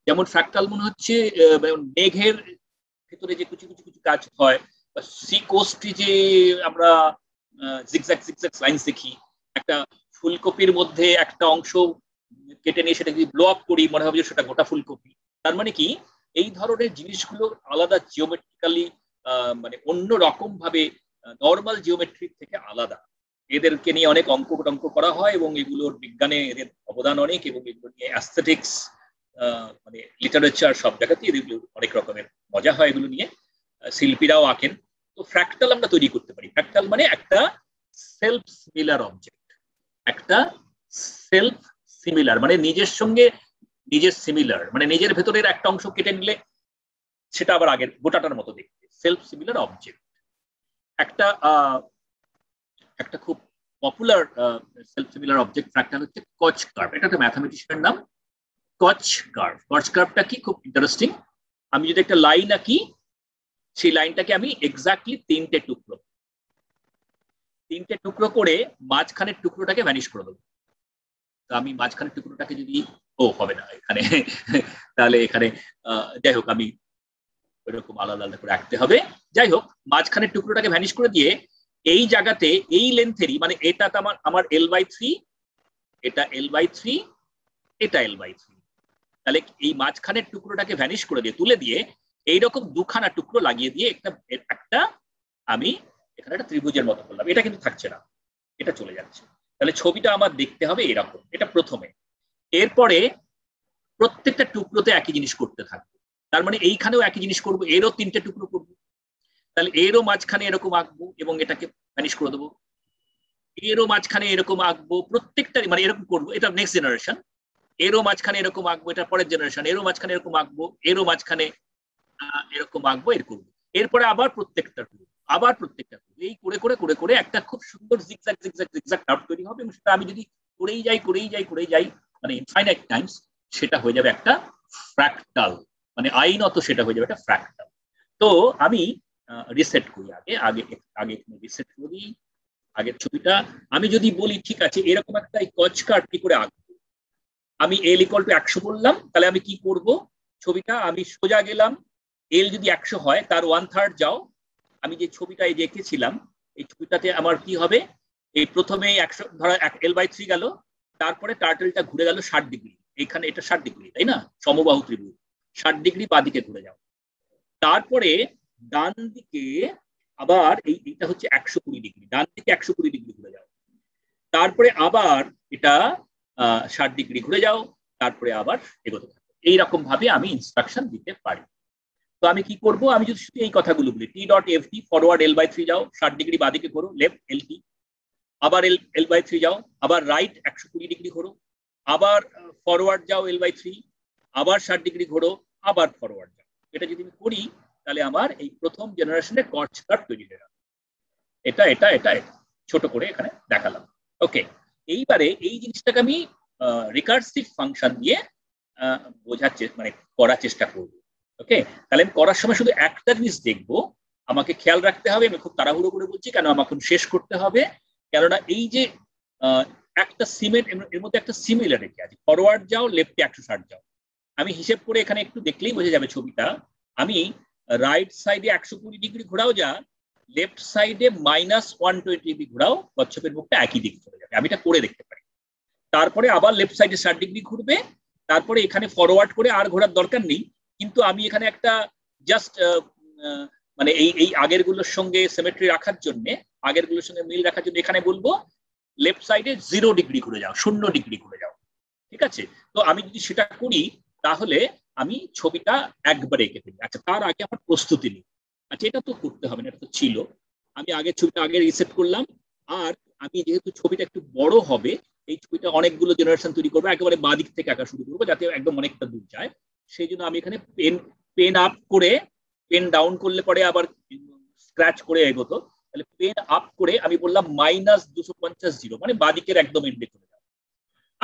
যেমন ফ্র্যাক্টাল মনে হচ্ছে মেঘের ভেতরে যে কিছু কিছু কিছু কাজ হয়, বা সি কোস্টে যে আমরা জিগজ্যাগ জিগজ্যাগ লাইন দেখি, একটা ফুলকপির মধ্যে একটা অংশ কেটে নিয়ে সেটা যদি ব্লো আপ করি মনে হবে যে সেটা গোটা ফুলকপি। তার মানে কি, এই ধরনের জিনিসগুলো আলাদা জিওমেট্রিক্যালি, মানে অন্য রকম ভাবে নর্মাল জিওমেট্রিক থেকে আলাদা। এদেরকে নিয়ে অনেক অঙ্ক টঙ্ক করা হয় এবং এগুলোর বিজ্ঞানে এদের অবদান অনেক, এবং এগুলো নিয়ে অ্যাস্থেটিক্স মানে লিটারেচার সব জায়গাতেই এগুলো অনেক রকমের মজা হয় এগুলো নিয়ে, শিল্পীরাও আঁকেন। তো ফ্র্যাক্টাল আমরা তৈরি করতে পারি। ফ্র্যাক্টাল মানে একটা সেলফ সিমিলার অবজেক্ট, একটা সেলফ সিমিলার মানে নিজের সঙ্গে নিজের সিমিলার, মানে নিজের ভেতরের একটা অংশ কেটে নিলে সেটা আবার আগের গোটাটার মতো দেখতে, সেলফ সিমিলার অবজেক্ট। একটা একটা খুব popular self similar object fractal হচ্ছে কচ কার্ভ। এটা একটা ম্যাথমেটিশিয়ানের নাম, কচ কার্ভ। কচ কার্ভটা কি খুব ইন্টারেস্টিং। আমি যদি একটা লাইন আঁকি, সেই লাইনটাকে আমি এক্স্যাক্টলি তিনটে টুকরো করে মাঝখানের টুকরোটাকে ভ্যানিশ করে দেবো। তো আমি মাঝখানের টুকরোটাকে যদি, হবে না এখানে তাহলে এখানে যাই হোক, আমি ওইরকম আলাদা আলাদা করে আঁকতে হবে। যাই হোক, মাঝখানের টুকরোটাকে ভ্যানিশ করে দিয়ে এই জায়গাতে এই লেন্থেরই, মানে এটা আমার L/3, এটা L/3, এটা L/3, তাহলে এই মাঝখানের টুকরোটাকে ভ্যানিশ করে দিয়ে তুলে দিয়ে এইরকম দুখানা টুকরো লাগিয়ে দিয়ে একটা আমি এখানে একটা ত্রিভুজের মতো করলাম। এটা কিন্তু থাকছে না, এটা চলে যাচ্ছে। তাহলে ছবিটা আমার দেখতে হবে এরকম। এটা প্রথমে। এরপরে প্রত্যেকটা টুকরোতে একই জিনিস করতে থাকবো। তার মানে এইখানেও একই জিনিস করবো, এরও তিনটে টুকরো করবো। তাহলে এরও মাঝখানে এরকম আঁকবো এবং এটাকে ভ্যানিশ করে দেবো। এরও মাঝখানে এরকম আঁকবো, প্রত্যেকটারই মানে এরকম করবো। এটা নেক্সট জেনারেশন। এরও মাঝখানে এরকম আঁকবো, এটা পরের জেনারেশন। এরও মাঝখানে এরকম আঁকবো, এরও মাঝখানে এরকম আঁকবো, এরকম। এরপরে আবার প্রত্যেকটা এই করে করে করে করে একটা খুব সুন্দর জিগজ্যাগ জিগজ্যাগ জিগজ্যাগ কার্ভ তৈরি হবে, এবং সেটা আমি যদি করেই যাই মানে ইনফাইনাইট টাইমস, সেটা হয়ে যাবে একটা ফ্র্যাক্টাল। মানে আইনত সেটা হয়ে যাবে একটা ফ্র্যাক্টাল। তো আমি রিসেট করি, আগে রিসেট করি আগের ছবিটা। আমি যদি বলি ঠিক আছে এরকম একটা কচ কার্ভ কি করে আঁকবো, আমি L=100 বললাম, তাহলে আমি কি করব, ছবিটা আমি সোজা গেলাম। L যদি 100 হয় তার 1/3 যাও। আমি যে ছবিটা এঁকেছিলাম এই ছবিটাতে আমার কি হবে, এই প্রথমে 100 ধরো L/3 গেল, তারপরে টার্টেলটা ঘুরে গেল 60 ডিগ্রি। এখানে এটা 60 ডিগ্রি, তাই না, সমবাহু ত্রিভুজ। 60 ডিগ্রি বাঁদিকে ঘুরে যাও। তারপরে ডান দিকে আবার এইটা হচ্ছে 120 ডিগ্রি, ডান দিকে 120 ডিগ্রি ঘুরে যাও। তারপরে আবার এটা 60 ডিগ্রি ঘুরে যাও, তারপরে আবার এগোতে থাকো। এইরকম ভাবে আমি ইনস্ট্রাকশন দিতে পারি। তো আমি কি করব, আমি যদি শুধু এই কথাগুলো বলি, T.FT ফরওয়ার্ড L/3 যাও, 60 ডিগ্রি বাঁদিকে করো, লেফট LT, আবার L/3 যাও, আবার রাইট 120 ডিগ্রি ঘোরো, আবার ফরওয়ার্ড যাও L/3, আবার 60 ডিগ্রি ঘোরো, আবার ফরওয়ার্ড যাও। এটা যদি আমি করি তাহলে আমার এই প্রথম জেনারেশনের কচ কার্ভ তৈরি হয়ে গেল। এটা এটা এটা এটা ছোট করে এখানে দেখালাম। ওকে, এইবারে এই জিনিসটাকে আমি রিকার্সিভ ফাংশন দিয়ে মানে করার চেষ্টা করব। ওকে, তাহলে আমি করার সময় শুধু একটা জিনিস দেখবো, আমাকে খেয়াল রাখতে হবে, আমি খুব তাড়াহুড়ো করে বলছি কেন, আমাকে শেষ করতে হবে। কেননা এই যে একটা এর মধ্যে একটা সিমিলারিটি আছে, ফরওয়ার্ড যাও লেফটে 160 যাও। আমি হিসেব করে এখানে একটু দেখলেই বোঝা যাবে ছবিটা। আমি রাইট সাইডে 120 ডিগ্রি ঘোরাও যা, লেফট সাইডে -120 ডিগ্রি ঘোরাও, কচ্ছপের মুখটা একই দিকে চলে যাবে। আমি এটা করে দেখতে পারি। তারপরে আবার লেফট সাইডে 60 ডিগ্রি ঘুরবে, তারপরে এখানে ফরওয়ার্ড করে আর ঘোরার দরকার নেই, কিন্তু আমি এখানে একটা জাস্ট মানে এই আগের গুলোর সঙ্গে সিমেট্রি রাখার জন্য, আগের গুলোর সঙ্গে মিল রাখার জন্য এখানে বলবো লেফট সাইডে 0 ডিগ্রি ঘুরে যাও, 0 ডিগ্রি ঘুরে যাও। ঠিক আছে, তো আমি যদি সেটা করি তাহলে আমি ছবিটা একবারে এঁকে ফেলি। আচ্ছা, তার আগে আমার প্রস্তুতি নিই। আচ্ছা, এটা তো করতে হবে না, এটা তো ছিল। আমি আগের ছবিটা আগে রিসেট করলাম। আর আমি যেহেতু ছবিটা একটু বড় হবে, এই ছবিটা অনেকগুলো জেনারেশন তৈরি করবো, একেবারে বাঁ দিক থেকে আঁকা শুরু করবো যাতে একদম অনেকটা দূর যায়। সেই জন্য আমি এখানে পেন আপ করে পেন ডাউন করলে পরে আবার স্ক্র্যাচ করে এগোতো, তাহলে পেন আপ করে আমি বললাম -250 মানে বাদিকের একদম এন্ডে করে দাও।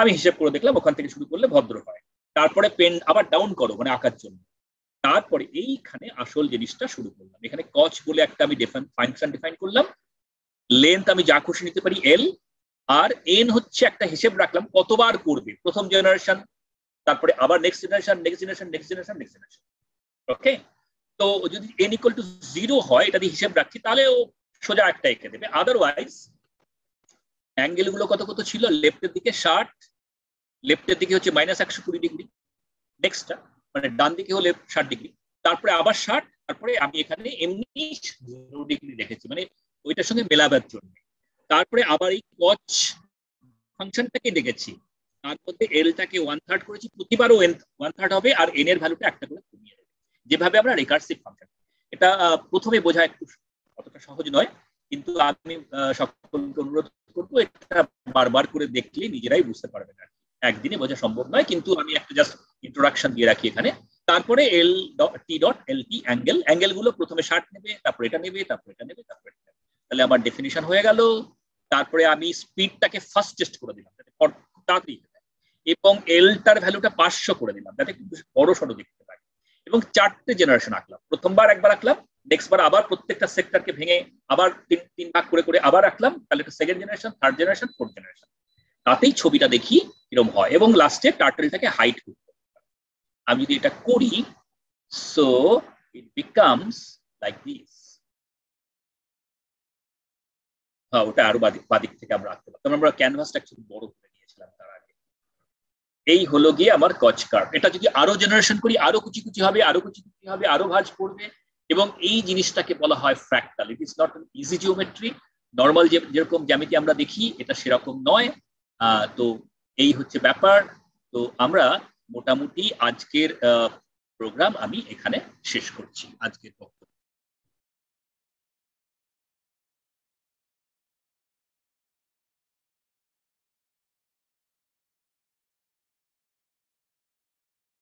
আমি হিসেব করে দেখলাম ওখান থেকে শুরু করলে ভদ্র হয়। তারপরে পেন আবার ডাউন করো মানে আঁকার জন্য। তারপরে এইখানে আসল জিনিসটা শুরু করলাম। এখানে কচ বলে একটা আমি ফাংশন ডিফাইন করলাম। লেন্থ আমি যা খুশি নিতে পারি এল, আর এন হচ্ছে একটা হিসেব রাখলাম কতবার করবে, প্রথম জেনারেশন, তারপরে আবার next generation, next generation, next generation, next generation. Okay, তো যদি n ইকুয়াল টু 0 হয়, এটা দিয়ে হিসেব রাখছি, তাহলে ও সোজা একটা এঁকে দেবে। আদারওয়াইজ অ্যাঙ্গেল গুলো কত কত ছিল, লেফটের দিকে 60, লেফটের দিকে হচ্ছে -120 ডিগ্রি, নেক্সটটা মানে ডান দিকে হলে 60 ডিগ্রি, তারপরে আবার 60, তারপরে আমি এখানে এমনি 0 ডিগ্রি রেখেছি মানে ওইটার সঙ্গে মেলাবার জন্য। তারপরে আবার এই কচ ফাংশনটাকে দেখেছি, তার মধ্যে এলটাকে 1/3 করেছি, প্রতিবারও 1/3 হবে, আর এন এর ভ্যালুটা একটা করে কমিয়ে দেবে, যেভাবে আমরা রিকার্সিভ ফাংশন। এটা প্রথমে বোঝা একটু অতটা সহজ নয়, কিন্তু আমি সকলকে অনুরোধ করবো এটা বারবার করে দেখলে নিজেরাই বুঝতে পারবেন। আর একদিনে বোঝা সম্ভব নয়, কিন্তু আমি একটা জাস্ট ইন্ট্রোডাকশন দিয়ে রাখি এখানে। তারপরে এল টি ডট এল টি অ্যাঙ্গেল, অ্যাঙ্গেল গুলো প্রথমে 60 নেবে, তারপরে এটা নেবে, তারপরে এটা নেবে, তারপরে এটা নেবে। তাহলে আমার ডেফিনিশন হয়ে গেল। তারপরে আমি স্পিডটাকে ফার্স্ট টেস্ট করে দিলাম যাতে তাড়াতাড়ি, এবং এলটার ভ্যালুটা 500 করে দিলাম যাতে খুব বড় সড়ো দেখতে পাই, এবং 4টে জেনারেশন আঁকলাম। প্রথমবার একবার আঁকলাম, নেক্সট বার আবার প্রত্যেকটা সেক্টরকে ভেঙে আবার তিন ভাগ করে করে আবার আঁকলাম, তাহলে এটা second generation, third generation, fourth generation. তাতেই ছবিটা দেখি এরকম হয়, এবং লাস্টে টার্টেলটাকে হাইট করতে। আমি যদি এটা করি, so it becomes like this. হ্যাঁ, ওটা আরো বাদিক থেকে আমরা আঁকতে পারতাম, আমরা ক্যানভাসটা একটু বড় করে নিয়েছিলাম তার আগে। এই হলো গিয়ে আমার কচ কার্ভ। এটা যদি আরো জেনারেশন করি, আরো কুচি কুচি হবে, আরো কুচি কুচি হবে, আরো ভাঁজ পড়বে, এবং এই জিনিসটাকে বলা হয় fractal. It is not an easy geometry. Normal যেরকম জ্যামিতি আমরা দেখি এটা সেরকম নয়। তো এই হচ্ছে ব্যাপার। তো আমরা মোটামুটি আজকের প্রোগ্রাম আমি এখানে শেষ করছি, আজকের পক্ষ